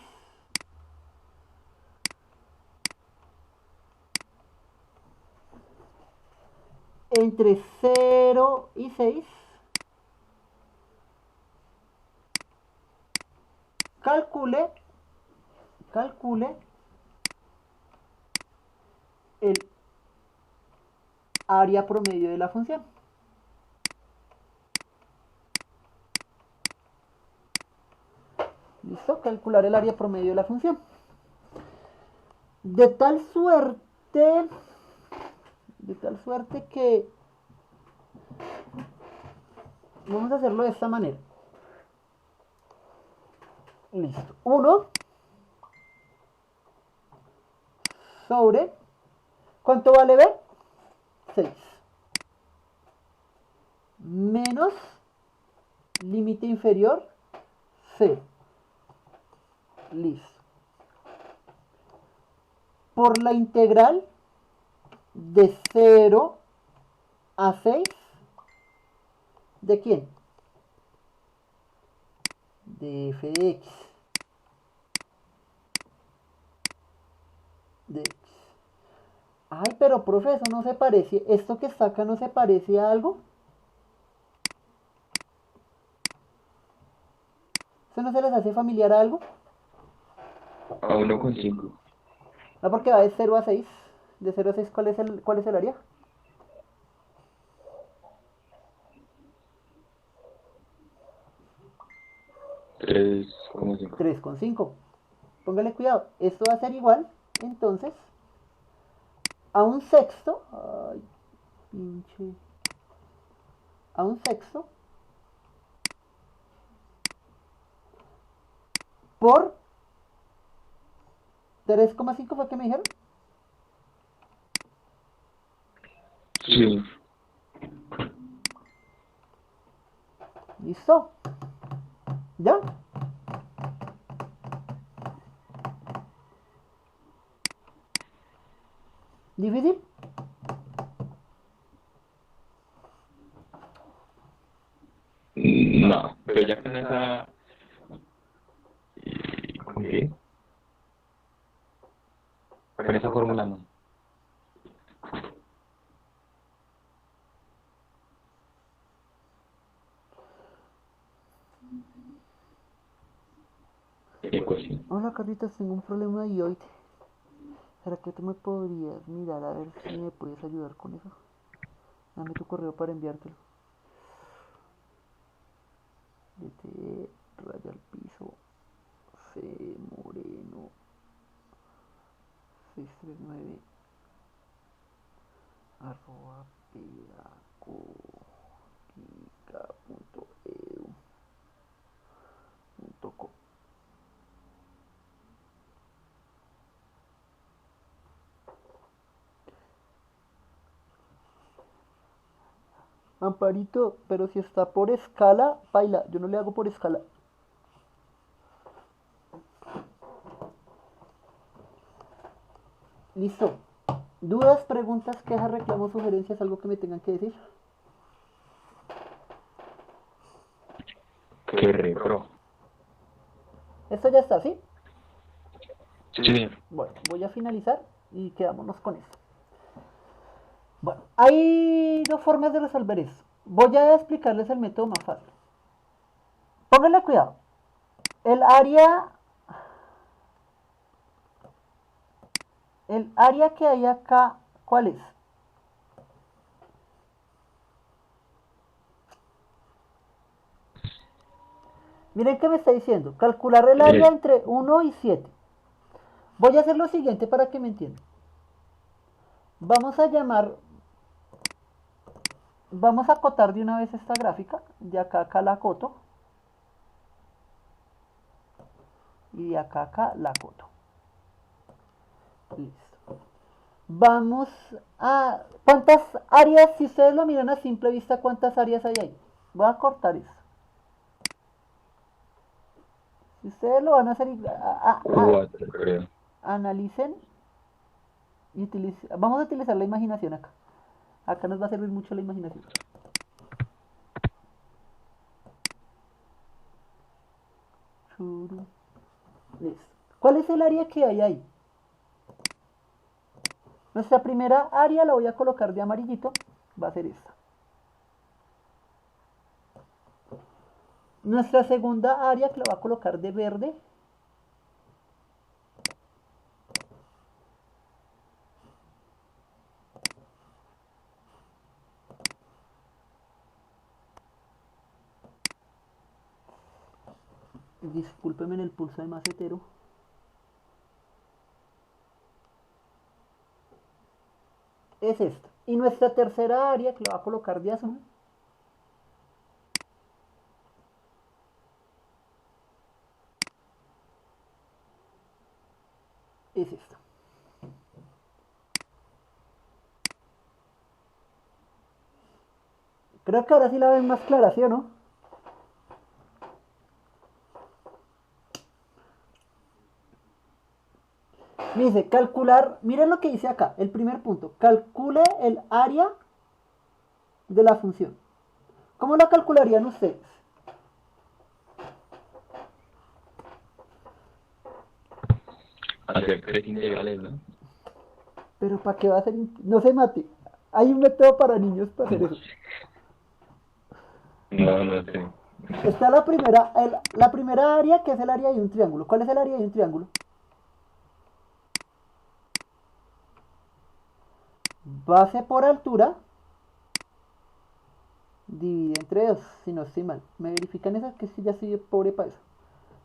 entre 0 y 6, calcule el área promedio de la función. ¿Listo? Calcular el área promedio de la función. De tal suerte que vamos a hacerlo de esta manera. Listo. 1 sobre, ¿cuánto vale B? 6. Menos límite inferior 0. Listo. Por la integral de 0 a 6. ¿De quién? De f de x. De x. Ay, pero profe, eso no se parece. ¿Esto que está acá no se parece a algo? ¿Eso no se les hace familiar a algo? A 1,5. No, porque va de 0 a 6. De 0 a 6, ¿cuál es el área? 3,5. 3,5. Póngale cuidado. Esto va a ser igual, entonces, a un sexto. Ay, pinche. A un sexto por 3,5 fue que me dijeron. Sí. ¿Listo? ¿Ya? ¿Difícil? No, pero ya con esa... ¿Con qué? Con esa fórmula no. Ecuación. Hola Carlitos, tengo un problema de hoy. ¿Será que tú me podrías mirar a ver si me puedes ayudar con eso? Dame tu correo para enviártelo. DT raya al piso C Moreno 639 arroba pedagogica.edu.co. Amparito, pero si está por escala, baila, yo no le hago por escala. Listo. ¿Dudas, preguntas, quejas, reclamos, sugerencias, algo que me tengan que decir? Qué re pro. Esto ya está, ¿sí? Sí, señor. Bueno, voy a finalizar y quedámonos con esto. Bueno, hay dos formas de resolver eso. Voy a explicarles el método más fácil. Pónganle cuidado. El área que hay acá, ¿cuál es? Miren que me está diciendo, calcular el área entre 1 y 7. Voy a hacer lo siguiente para que me entiendan. Vamos a acotar de una vez esta gráfica, de acá a acá la acoto, y de acá a acá la acoto. Listo. Vamos a... ¿Cuántas áreas, si ustedes lo miran a simple vista, cuántas áreas hay ahí? Voy a cortar eso. Si ustedes lo van a hacer, 4, creo. analicen y vamos a utilizar la imaginación acá. Acá nos va a servir mucho la imaginación. Listo. ¿Cuál es el área que hay ahí? Nuestra primera área la voy a colocar de amarillito, va a ser esta. Nuestra segunda área que la voy a colocar de verde. Discúlpenme en el pulso de macetero. Es esta. Y nuestra tercera área que la voy a colocar de azul. Es esta. Creo que ahora sí la ven más clara, ¿sí o no? Me dice calcular, miren lo que dice acá, el primer punto, calcule el área de la función. ¿Cómo la calcularían ustedes? Hacer 3 integrales, ¿no? Pero ¿para qué va a ser? No se mate. Hay un método para niños para hacer eso. No, no sé. Está la primera área, que es el área de un triángulo. ¿Cuál es el área de un triángulo? Base por altura divide entre 2, si no estoy mal. Me verifican esas, que si ya estoy pobre para eso.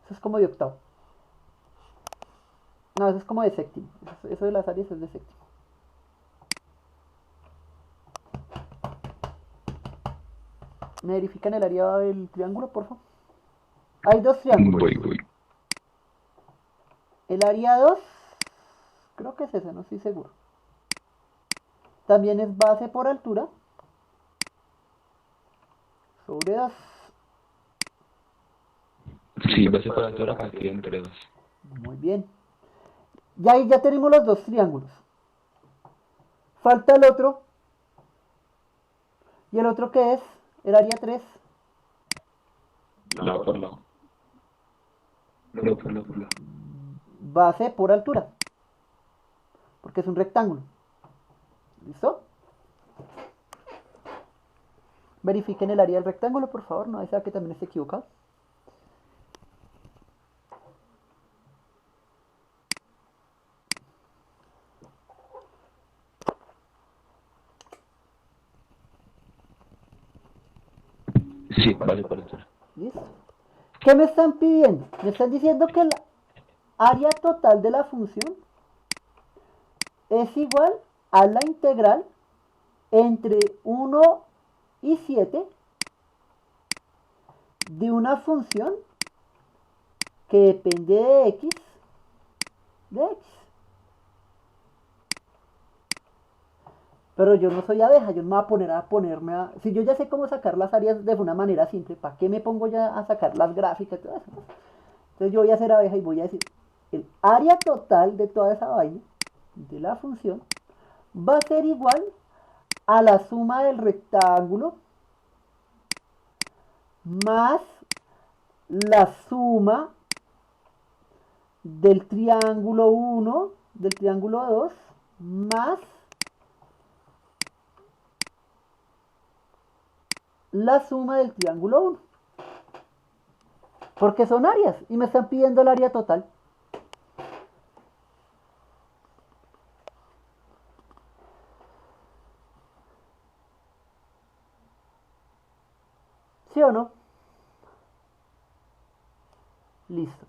Eso es como de octavo. No, eso es como de séptimo. Eso de las áreas es de séptimo. ¿Me verifican el área del triángulo, por favor? Hay dos triángulos. Voy. El área 2, creo que es ese, no estoy seguro. También es base por altura sobre 2. Sí, base por altura partida entre 2. Muy bien. Y ahí ya tenemos los dos triángulos. Falta el otro. ¿Y el otro qué es? El área 3. Lado por lado. Lado por lado. Base por altura. Porque es un rectángulo. ¿Listo? Verifiquen el área del rectángulo, por favor. No sea que también esté equivocado. Sí, base por altura. ¿Listo? ¿Qué me están pidiendo? Me están diciendo que el área total de la función es igual a la integral entre 1 y 7 de una función que depende de x. Pero yo no soy abeja, yo no me voy a ponerme a... Si yo ya sé cómo sacar las áreas de una manera simple, ¿para qué me pongo ya a sacar las gráficas y todo eso? Entonces yo voy a ser abeja y voy a decir, el área total de toda esa vaina, de la función, va a ser igual a la suma del rectángulo más la suma del triángulo 1, del triángulo 2, más la suma del triángulo 1. Porque son áreas y me están pidiendo el área total. ¿Sí o no? Listo.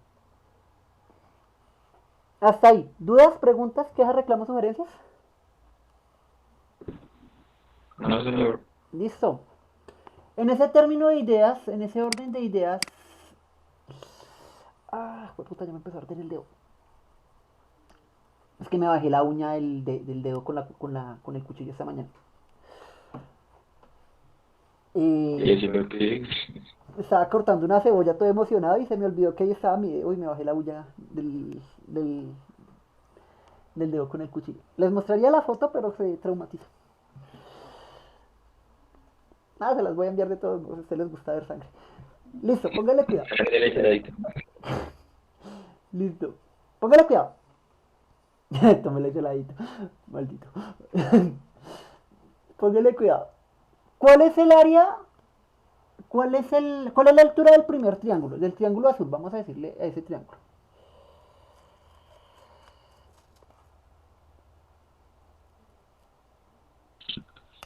Hasta ahí. ¿Dudas, preguntas, quejas, reclamos, sugerencias? No, señor. Listo. En ese término de ideas, en ese orden de ideas... Ah, puta, ya me empezó a arder el dedo. Es que me bajé la uña del dedo con el cuchillo esta mañana. Y haciendo que Estaba cortando una cebolla todo emocionado y se me olvidó que ahí estaba mi dedo y me bajé la uña del dedo con el cuchillo. Les mostraría la foto, pero se traumatiza. Nada, se las voy a enviar de todos modos, a ustedes les gusta ver sangre. Listo, póngale cuidado. ándale, heladito. Listo. Póngale cuidado. Tómele heladito. Maldito. Póngale cuidado. ¿Cuál es el área? ¿Cuál es la altura del primer triángulo? Del triángulo azul, vamos a decirle a ese triángulo.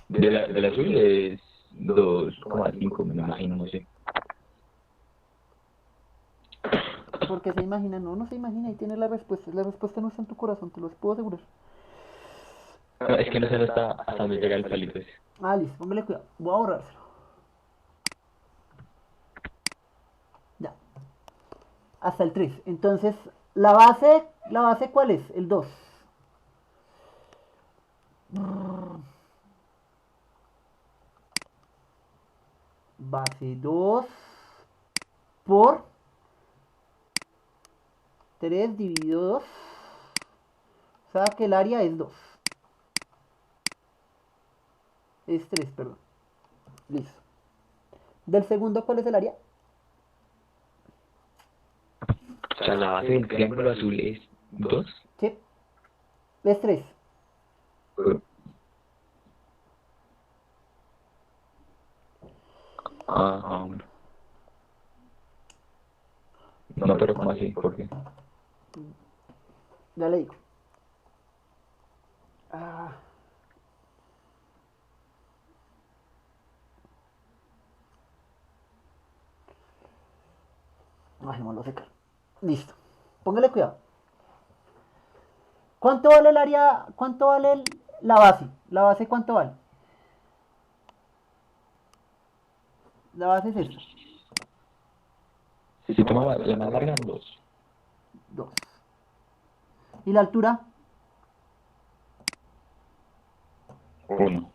De la azul es 2,5, me imagino, no sé. Porque se imagina, no se imagina, ahí tiene la respuesta. La respuesta no está en tu corazón, te lo puedo asegurar. No, es que no sé hasta dónde llega el palito ese. Ah, listo, póngale cuidado. Voy a borrárselo. Ya. Hasta el 3. Entonces, ¿la base cuál es? El 2. Base 2 por 3 dividido 2. O sea que el área es 2. Es 3, perdón. Listo. Del segundo, ¿cuál es el área? O sea, la base del triángulo azul es 2. Sí. Es 3. Ajá, bueno. No, pero ¿cómo así? ¿Por qué? Ya le digo. Ah. Dejémoslo secar. Listo. Póngale cuidado. ¿Cuánto vale el área? ¿Cuánto vale la base? ¿La base cuánto vale? La base es esta. Si toma la más larga, 2. 2. ¿Y la altura? 1.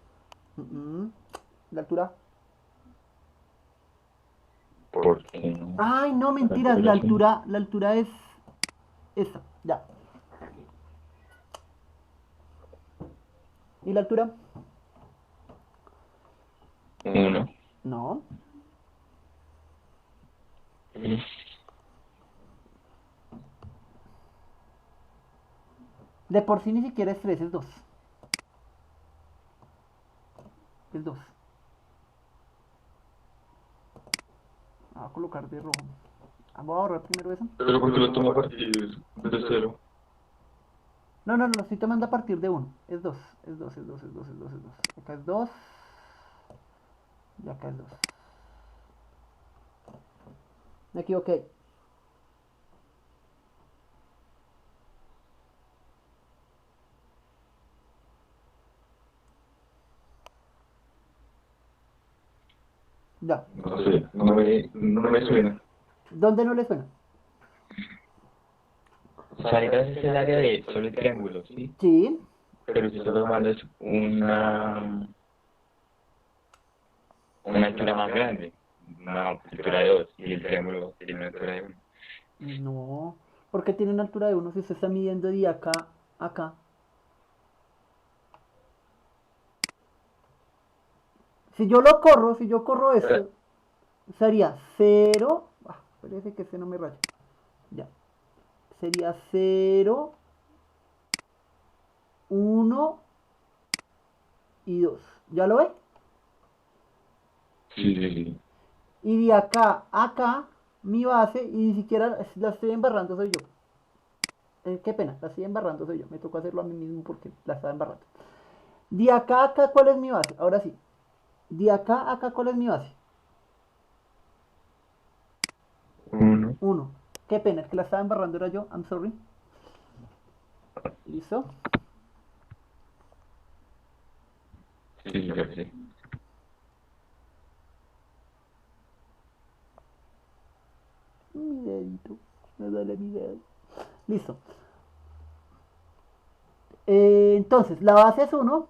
¿La altura? ¿Por qué no? Ay, no, La mentiras. altura es 1. La altura es esta. Ya. ¿Y la altura? 1. No. De por sí ni siquiera es 3, es 2. Es 2. Voy a colocar de rojo. Voy a borrar primero eso. Pero porque lo toma a partir de 0. No, lo estoy tomando a partir de 1. Es 2. Es 2, es 2, es 2, es 2, es 2. Acá es 2. Y acá es 2. Me equivoqué. Ya. No sé, no me suena. ¿Dónde no le suena? O sea, entonces es el área de solo el triángulo, ¿sí? Sí. Pero si estás tomando es una altura más grande, una altura de 2, y el triángulo tiene una altura de 1. No. ¿Por qué tiene una altura de 1 si usted está midiendo de acá a acá? Si yo corro esto, sería 0. Parece que este no me raya. Ya. sería 0, 1 y 2. ¿Ya lo ve? Sí. Y de acá a acá, mi base, y ni siquiera la estoy embarrando soy yo. Qué pena, la estoy embarrando soy yo. Me tocó hacerlo a mí mismo porque la estaba embarrando. De acá a acá, ¿cuál es mi base? Ahora sí. De acá a acá, ¿cuál es mi base? 1. 1. Qué pena, es que la estaba embarrando era yo. I'm sorry. ¿Listo? Sí, ya sé. Mi dedito. Me duele mi dedo. Listo. Entonces, la base es 1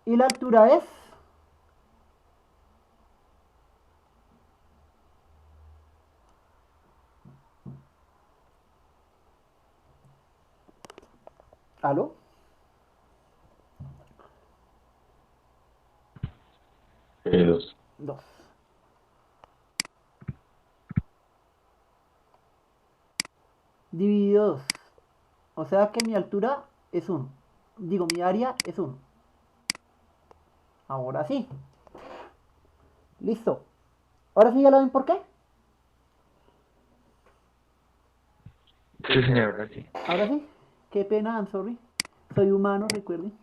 y la altura es... ¿Aló? 2. 2. Dividido 2. O sea que mi altura es 1. Digo, mi área es 1. Ahora sí. Listo. Ahora sí ya lo ven por qué. Sí, señor, ahora sí. Ahora sí. Qué pena, I'm sorry. Soy humano, recuerden.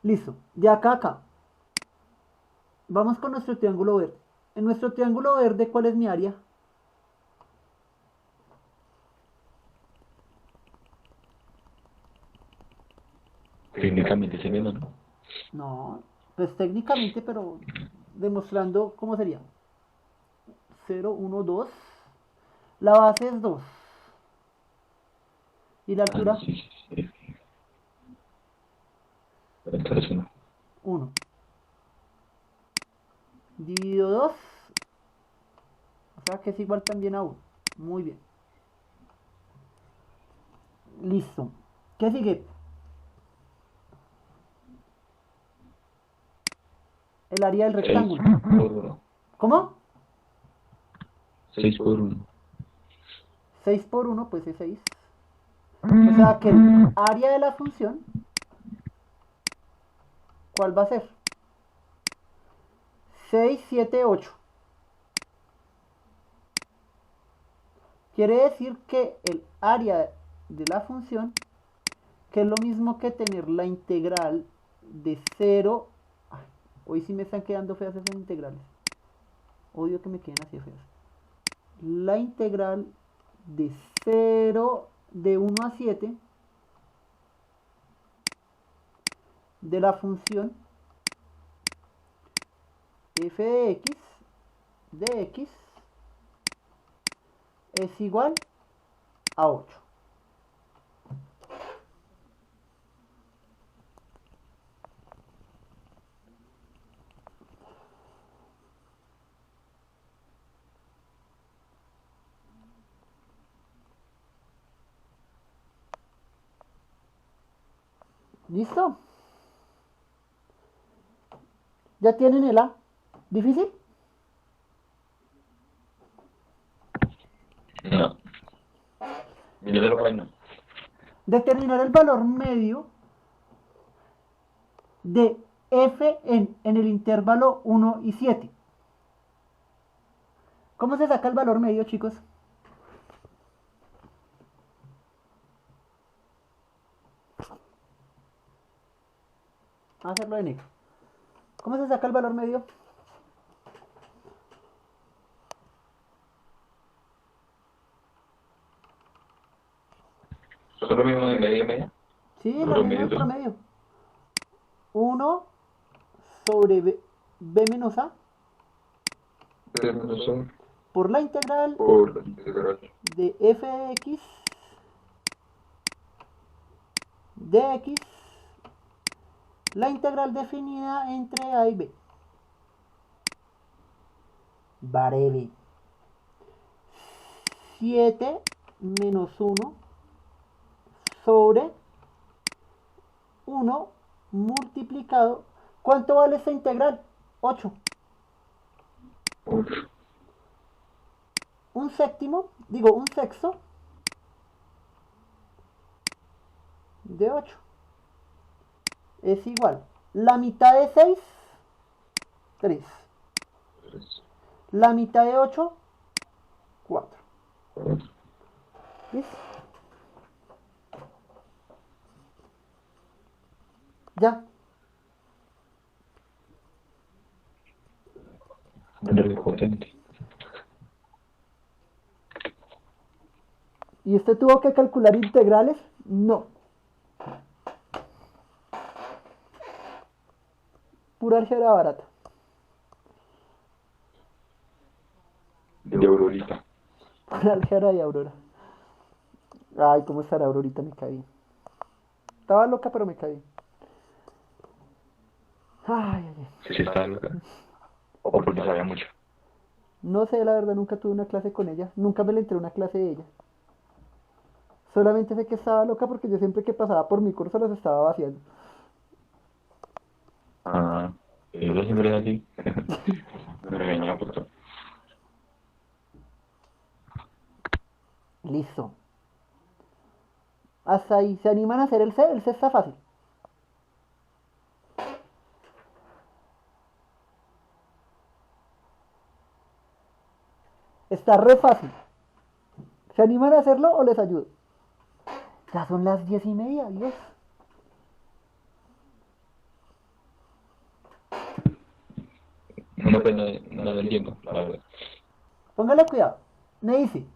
Listo. De acá a acá. Vamos con nuestro triángulo verde. En nuestro triángulo verde, ¿cuál es mi área? Técnicamente es el mismo, ¿no? No, pues técnicamente, pero demostrando cómo sería. 0, 1, 2. La base es 2. Y la Ah, no, altura, sí, sí, sí. Entonces, 1. 1. Dividido 2. O sea que es igual también a 1. Muy bien. Listo. ¿Qué sigue? El área del 6 rectángulo. por 1. ¿Cómo? 6 por 1. 6 por 1, pues es 6. O sea que el área de la función, ¿cuál va a ser? 6, 7, 8. Quiere decir que el área de la función, que es lo mismo que tener la integral de 0. Ay, hoy sí me están quedando feas esas integrales. Odio que me queden así feas. La integral de 0 de 1 a 7 de la función f de x es igual a 8. ¿Listo? ¿Ya tienen el A? ¿Difícil? No. Yo de lo cual no. Determinar el valor medio de f en el intervalo 1 y 7. ¿Cómo se saca el valor medio, chicos? Vamos a hacerlo de negro. ¿Cómo se saca el valor medio? ¿Solo mismo de media media? Sí, lo mismo Promedio del 2. promedio. 1 sobre b menos a De menos 1 por la integral por la integral de f de x dx, la integral definida entre a y b. Breve. 7 menos 1 sobre 1 multiplicado. ¿Cuánto vale esta integral? 8. 8. Un séptimo, digo un sexto de 8 es igual. La mitad de 6, 3. La mitad de 8, 4. ¿Listo? Ya. Potente. ¿Y usted tuvo que calcular integrales? No. Pura álgebra barata. De Aurorita. Pura álgebra de Aurora. Ay, ¿cómo estará Aurorita? Me caí. Estaba loca, pero me caí. Ay, ay, ay. Sí, está loca. O porque sabía mucho. No sé, la verdad, nunca tuve una clase con ella. Nunca me le entré una clase de ella. Solamente sé que estaba loca porque yo siempre que pasaba por mi curso las estaba vaciando. Ah, eso siempre es así. Me regañaba por todo. Listo. Hasta ahí. ¿Se animan a hacer el C? El C está fácil. Está re fácil. ¿Se animan a hacerlo o les ayudo? Ya son las 10:30, Dios. No, pues no lo entiendo, la verdad. Póngale cuidado. Me dice,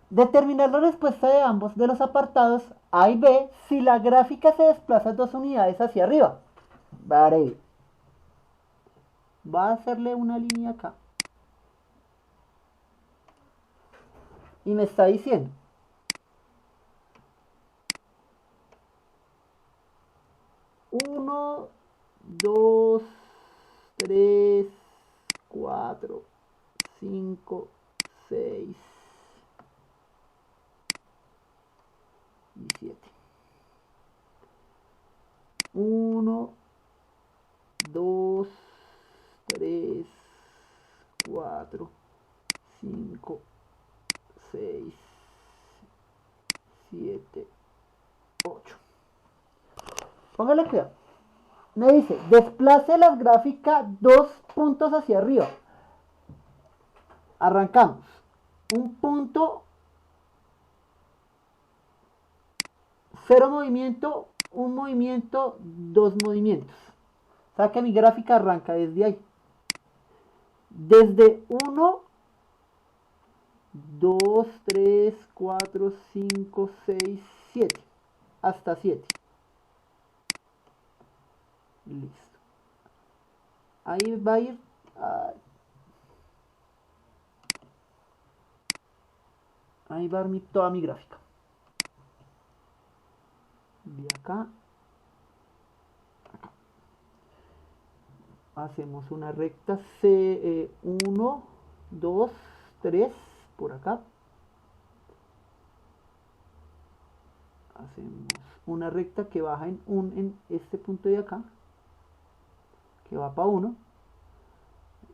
determinar la respuesta de ambos de los apartados A y B si la gráfica se desplaza 2 unidades hacia arriba. Vale. Va a hacerle una línea acá. Y me está diciendo, 1, 2, 3, 4, 5, 6 y 7. 1, 2, 3, 4, 5, 6, 7, 8. Póngale cuidado. Me dice, desplace la gráfica 2 puntos hacia arriba. Arrancamos. Un punto, 0 movimiento, 1 movimiento, 2 movimientos. O sea que mi gráfica arranca desde ahí. Desde 1, 2, 3, 4, 5, 6, 7. Hasta 7. Listo. Ahí va a ir. Ahí va a ir toda mi gráfica. De acá. Hacemos una recta C1, 2, 3 por acá. Hacemos una recta que baja en este punto de acá, que va para 1.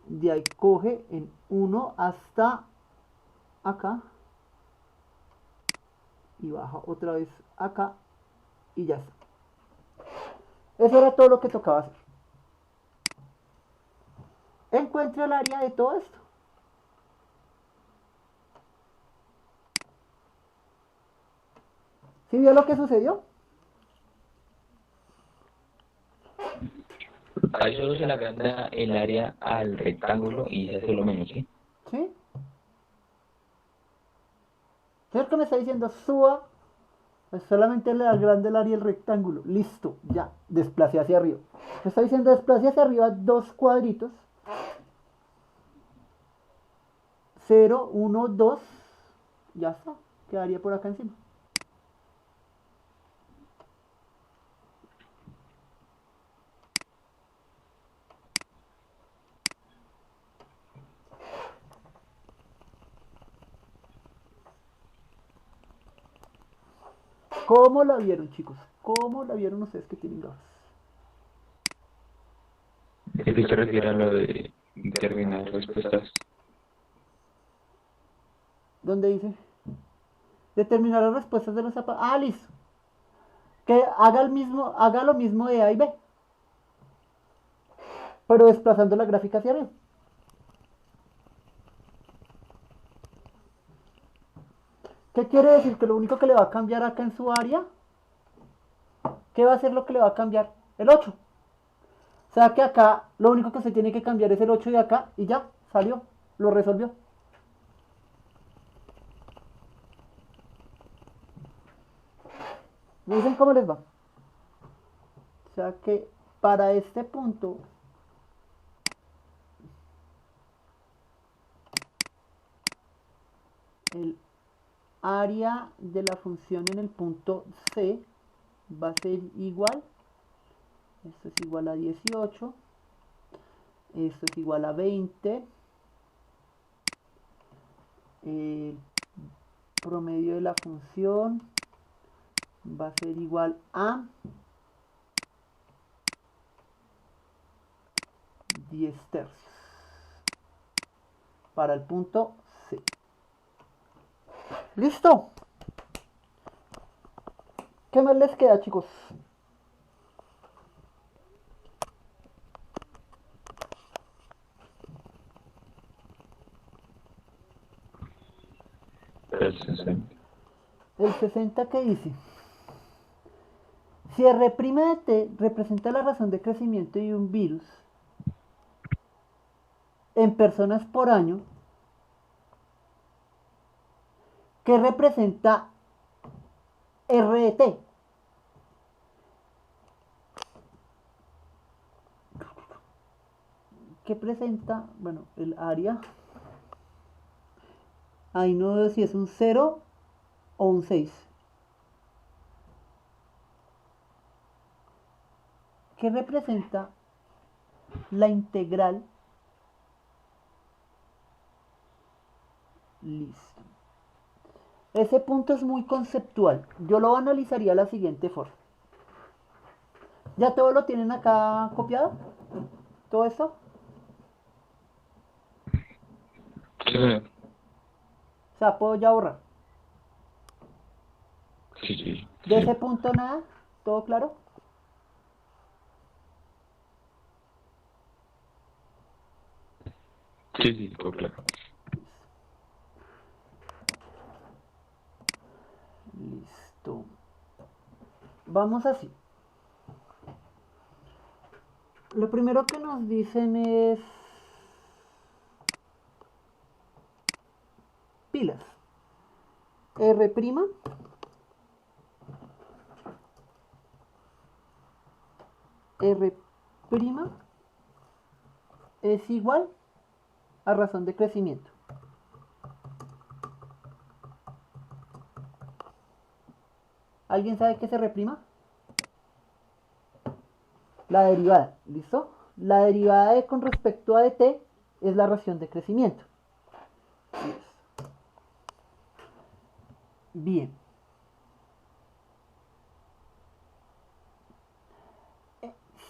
De ahí coge en 1 hasta acá y baja otra vez acá y ya está. Eso era todo lo que tocaba hacer. Encuentre el área de todo esto. ¿Sí vio lo que sucedió? Ahí solo se le agranda el área al rectángulo y se hace lo menos, ¿sí? ¿Sí? ¿Cierto? Me está diciendo suba, pues solamente le agranda el área el rectángulo. Listo, ya, desplace hacia arriba. Me está diciendo desplace hacia arriba 2 cuadritos. 0, 1, 2. Ya está, quedaría por acá encima. ¿Cómo la vieron, chicos? ¿Cómo la vieron ustedes que tienen gafas? ¿Qué te refiere a lo de determinar respuestas? ¿Dónde dice? Determinar las respuestas de los zapatos. Ah, listo. Que haga lo mismo de A y B, pero desplazando la gráfica hacia arriba. ¿Qué quiere decir? Que lo único que le va a cambiar acá en su área, ¿qué va a ser lo que le va a cambiar? El 8. O sea que acá lo único que se tiene que cambiar es el 8 de acá y ya, salió, lo resolvió. ¿Me dicen cómo les va? O sea que para este punto, el área de la función en el punto C va a ser igual, esto es igual a 18, esto es igual a 20, el promedio de la función va a ser igual a 10 tercios para el punto C. ¿Listo? ¿Qué más les queda, chicos? El 60. El 60 que dice, si R' de t representa la razón de crecimiento de un virus en personas por año, ¿qué representa R de t? ¿Qué presenta? Bueno, el área. Ahí no veo si es un 0 o un 6. ¿Qué representa la integral? Listo. Ese punto es muy conceptual. Yo lo analizaría de la siguiente forma. ¿Ya todo lo tienen acá copiado? ¿Todo esto? Sí, O sea, puedo ya borrar. sí, sí, De ese sí. punto nada, ¿todo claro? Sí, sí, todo claro. Listo. Vamos así. Lo primero que nos dicen es pilas. R', R' es igual a razón de crecimiento. ¿Alguien sabe qué se reprima? La derivada, ¿listo? La derivada de con respecto a dt es la ración de crecimiento. Bien.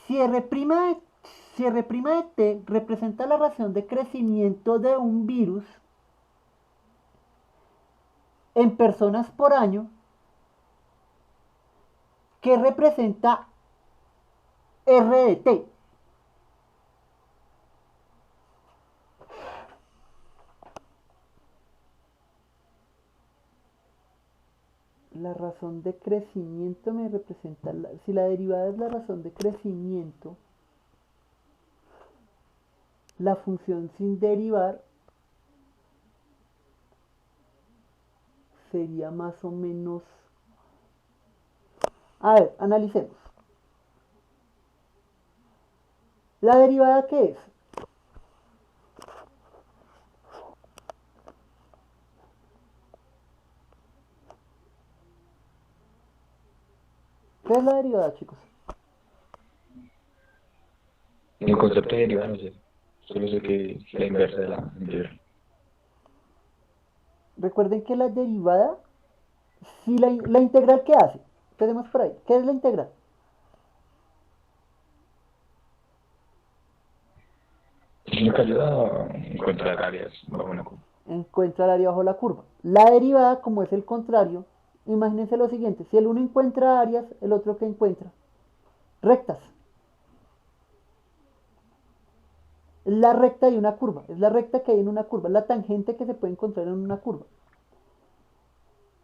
Si R', si R' de t representa la ración de crecimiento de un virus en personas por año, ¿qué representa R de t? La razón de crecimiento me representa, si la derivada es la razón de crecimiento, la función sin derivar sería más o menos... A ver, analicemos. ¿La derivada qué es? ¿Qué es la derivada, chicos? El concepto de derivada no sé. Solo sé que es la inversa de la anterior. Recuerden que la derivada, si la integral, ¿qué hace? Tenemos por ahí. ¿Qué es la integral? Es lo que ayuda a encontrar áreas bajo una curva. Encuentra el área bajo la curva. La derivada, como es el contrario, imagínense lo siguiente, si el uno encuentra áreas, el otro que encuentra rectas. Es la recta de una curva, es la recta que hay en una curva, es la tangente que se puede encontrar en una curva.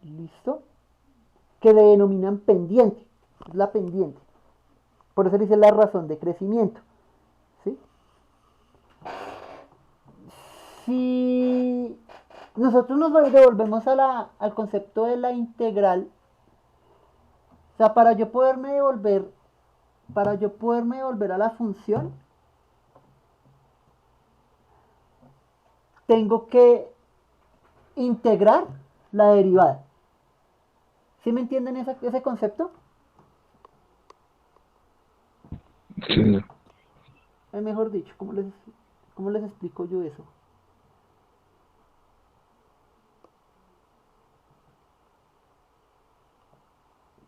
¿Listo? Que denominan pendiente, es la pendiente. Por eso dice la razón de crecimiento. ¿Sí? Si nosotros nos devolvemos al concepto de la integral, o sea, para yo poderme devolver a la función, tengo que integrar la derivada. ¿Sí me entienden ese concepto? Sí. Mejor dicho, cómo les explico yo eso?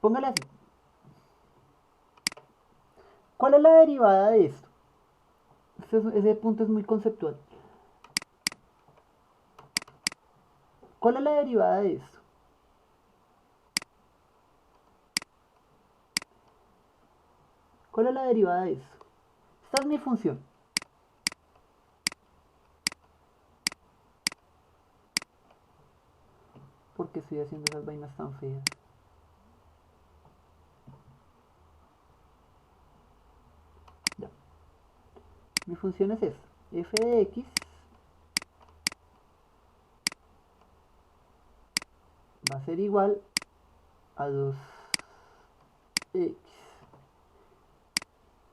Póngale así. ¿Cuál es la derivada de esto? Ese punto es muy conceptual. ¿Cuál es la derivada de esto? ¿Cuál es la derivada de esto? Esta es mi función. ¿Por qué estoy haciendo esas vainas tan feas? Ya. Mi función es esta. F de x va a ser igual a 2x.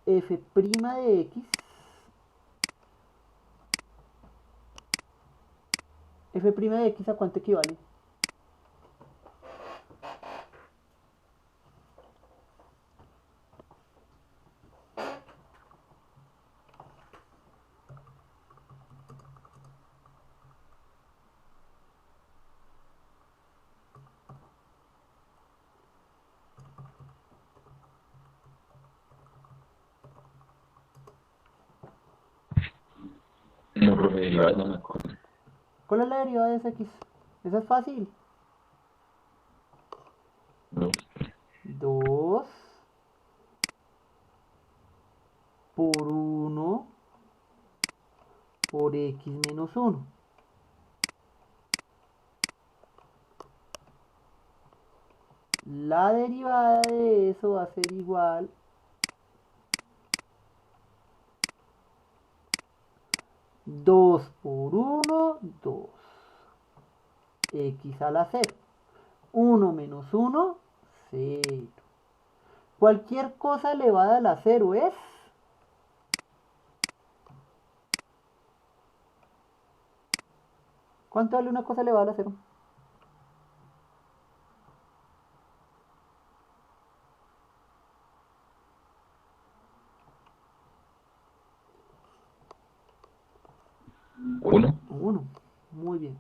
F' de x. F' de x, ¿a cuánto equivale? No, profe, derivada no me acuerdo. ¿Cuál es la derivada de esa x? Esa es fácil. No. 2 por 1 por x menos 1. La derivada de eso va a ser igual a 2 por 1, 2. X a la 0. 1 menos 1, 0. Cualquier cosa elevada a la 0 es... ¿Cuánto vale una cosa elevada a la 0? ¿Uno? 1. Muy bien.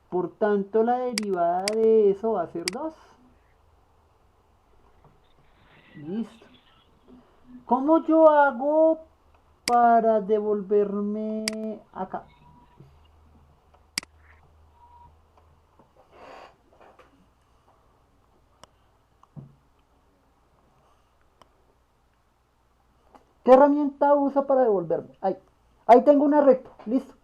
Por tanto, la derivada de eso va a ser 2. Listo. ¿Cómo yo hago para devolverme acá? ¿Qué herramienta uso para devolverme? Ahí tengo una recta. Listo.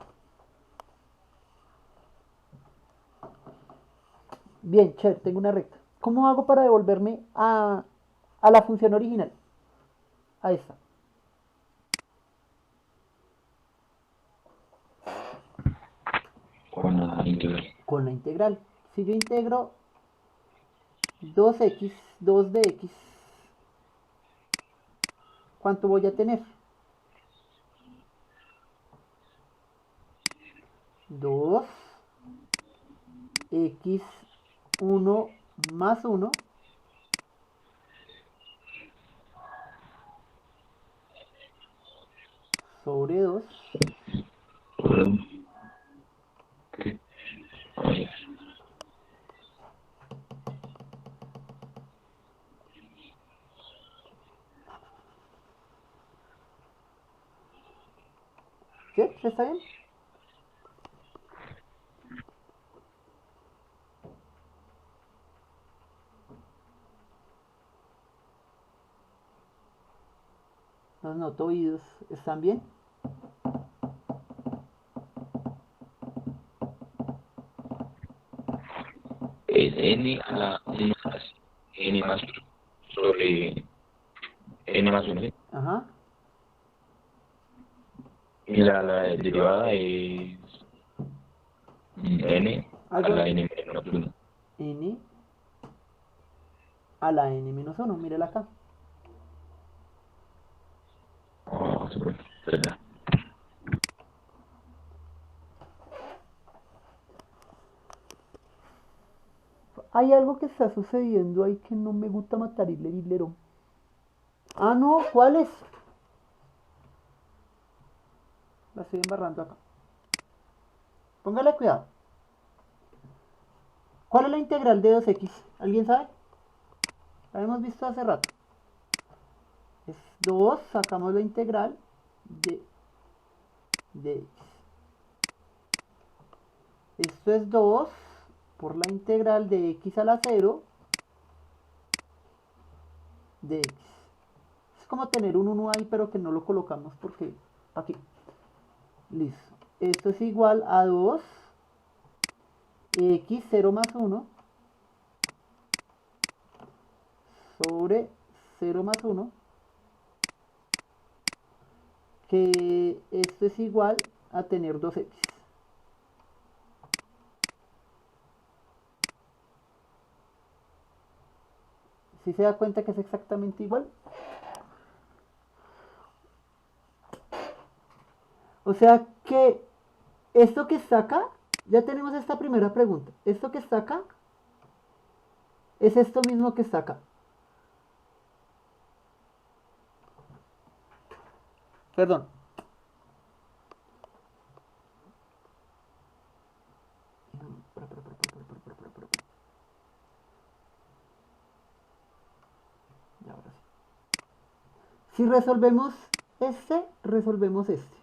Bien, chévere, tengo una recta. ¿Cómo hago para devolverme a la función original? Ahí está. Con la integral. Con la integral. Si yo integro 2x, 2 de x, ¿cuánto voy a tener? 2 x 1 más 1 sobre 2. ¿Qué? Ay, ¿Sí? ¿Sí está bien? Los noto oídos. ¿Están bien? Es n a la 1 más n más sobre n más 1, ¿sí? Ajá. Y la derivada es n a Algo la n menos 1. n a la n menos 1. Mírela acá. Oh, súper. ¿Verdad? Hay algo que está sucediendo ahí que no me gusta matar y hilero. Ah, no, ¿cuál es? La estoy embarrando acá. Póngale cuidado. ¿Cuál es la integral de 2x? ¿Alguien sabe? La hemos visto hace rato. Es 2, sacamos la integral de x. Esto es 2 por la integral de x a la 0 de x. Es como tener un 1 ahí, pero que no lo colocamos porque aquí. Listo. Esto es igual a 2 x 0 más 1 sobre 0 más 1, que esto es igual a tener 2x. ¿Sí se da cuenta que es exactamente igual? O sea que esto que está acá, ya tenemos esta primera pregunta. Esto que está acá es esto mismo que está acá. Perdón. Ya, ahora sí. Si resolvemos este, resolvemos este.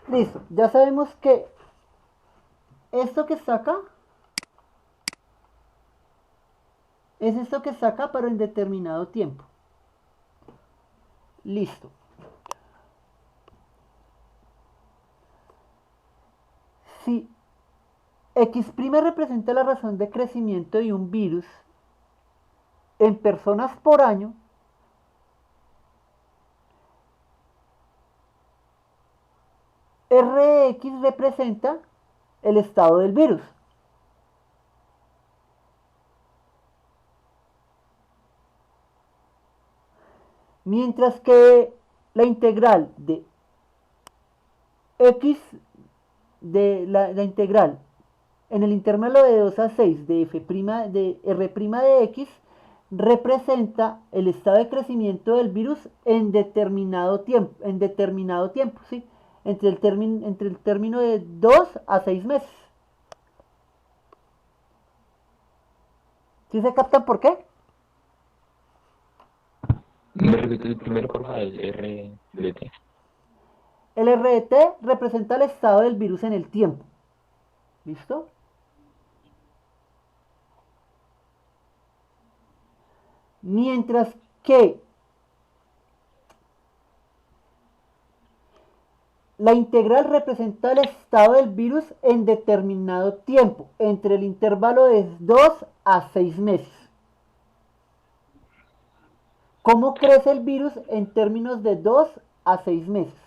Listo. Ya sabemos que esto que está acá es esto que está acá, pero en determinado tiempo. Listo. Si X' representa la razón de crecimiento de un virus en personas por año, Rx representa el estado del virus. Mientras que la integral de x de la integral en el intervalo de 2 a 6 de f' de r' de x representa el estado de crecimiento del virus en determinado tiempo, ¿sí? Entre el término de 2 a 6 meses. ¿Sí se captan por qué? ¿Me repites el primero, por favor? El R de T. El RT representa el estado del virus en el tiempo. ¿Listo? Mientras que la integral representa el estado del virus en determinado tiempo, entre el intervalo de 2 a 6 meses. ¿Cómo crece el virus en términos de 2 a 6 meses?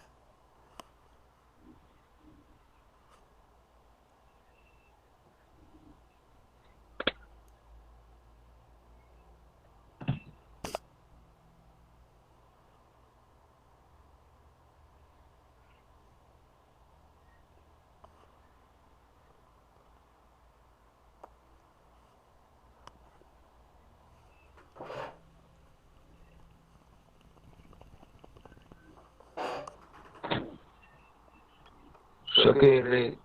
O sea que R'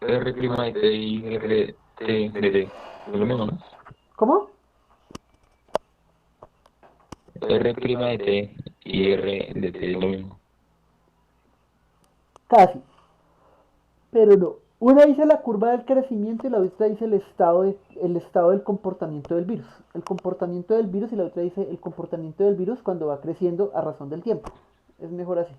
de T y R T de T es lo mismo, ¿no? ¿Cómo? R' de T y R de T es lo mismo. casi, pero no. Una dice la curva del crecimiento y la otra dice el estado del comportamiento del virus. El comportamiento del virus y la otra dice el comportamiento del virus cuando va creciendo a razón del tiempo. Es mejor así.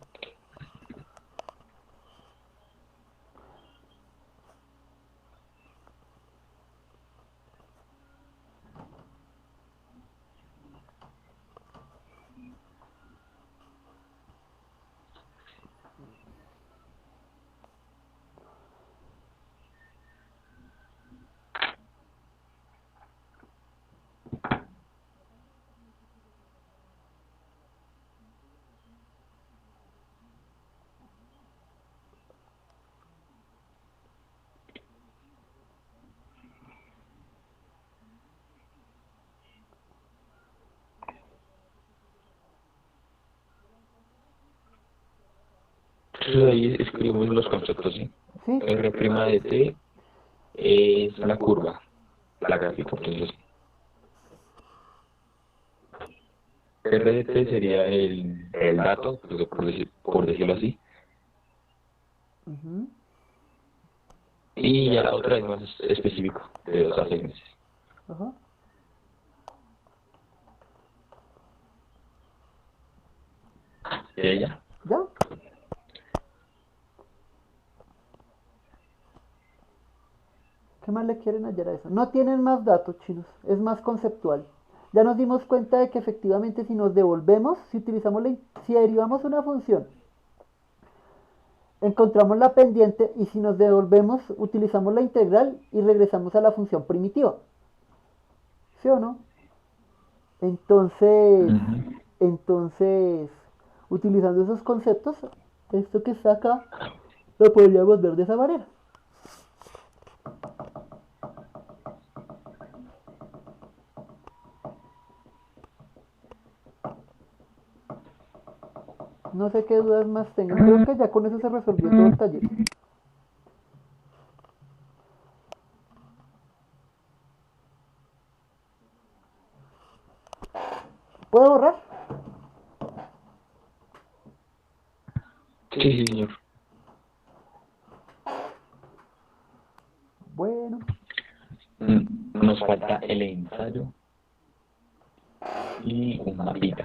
Entonces ahí escribimos los conceptos, ¿sí? ¿Sí? R' de t es la curva, la gráfica, entonces R de t sería el dato, por decirlo así, Ujú. y ya la otra es más específico, de 2 a 6 meses. Ajá. ¿Y ella? ¿Ya? ¿Qué más le quieren hallar a eso? No tienen más datos, chinos. Es más conceptual. Ya nos dimos cuenta de que efectivamente si nos devolvemos, si utilizamos si derivamos una función, encontramos la pendiente y si nos devolvemos, utilizamos la integral y regresamos a la función primitiva. ¿Sí o no? Entonces, Ujú. entonces, utilizando esos conceptos, esto que está acá, lo podríamos ver de esa manera. No sé qué dudas más tengan. Creo que ya con eso se resolvió todo el taller. ¿Puedo borrar? Sí, sí, señor. Bueno, Nos falta el ensayo y un mapita.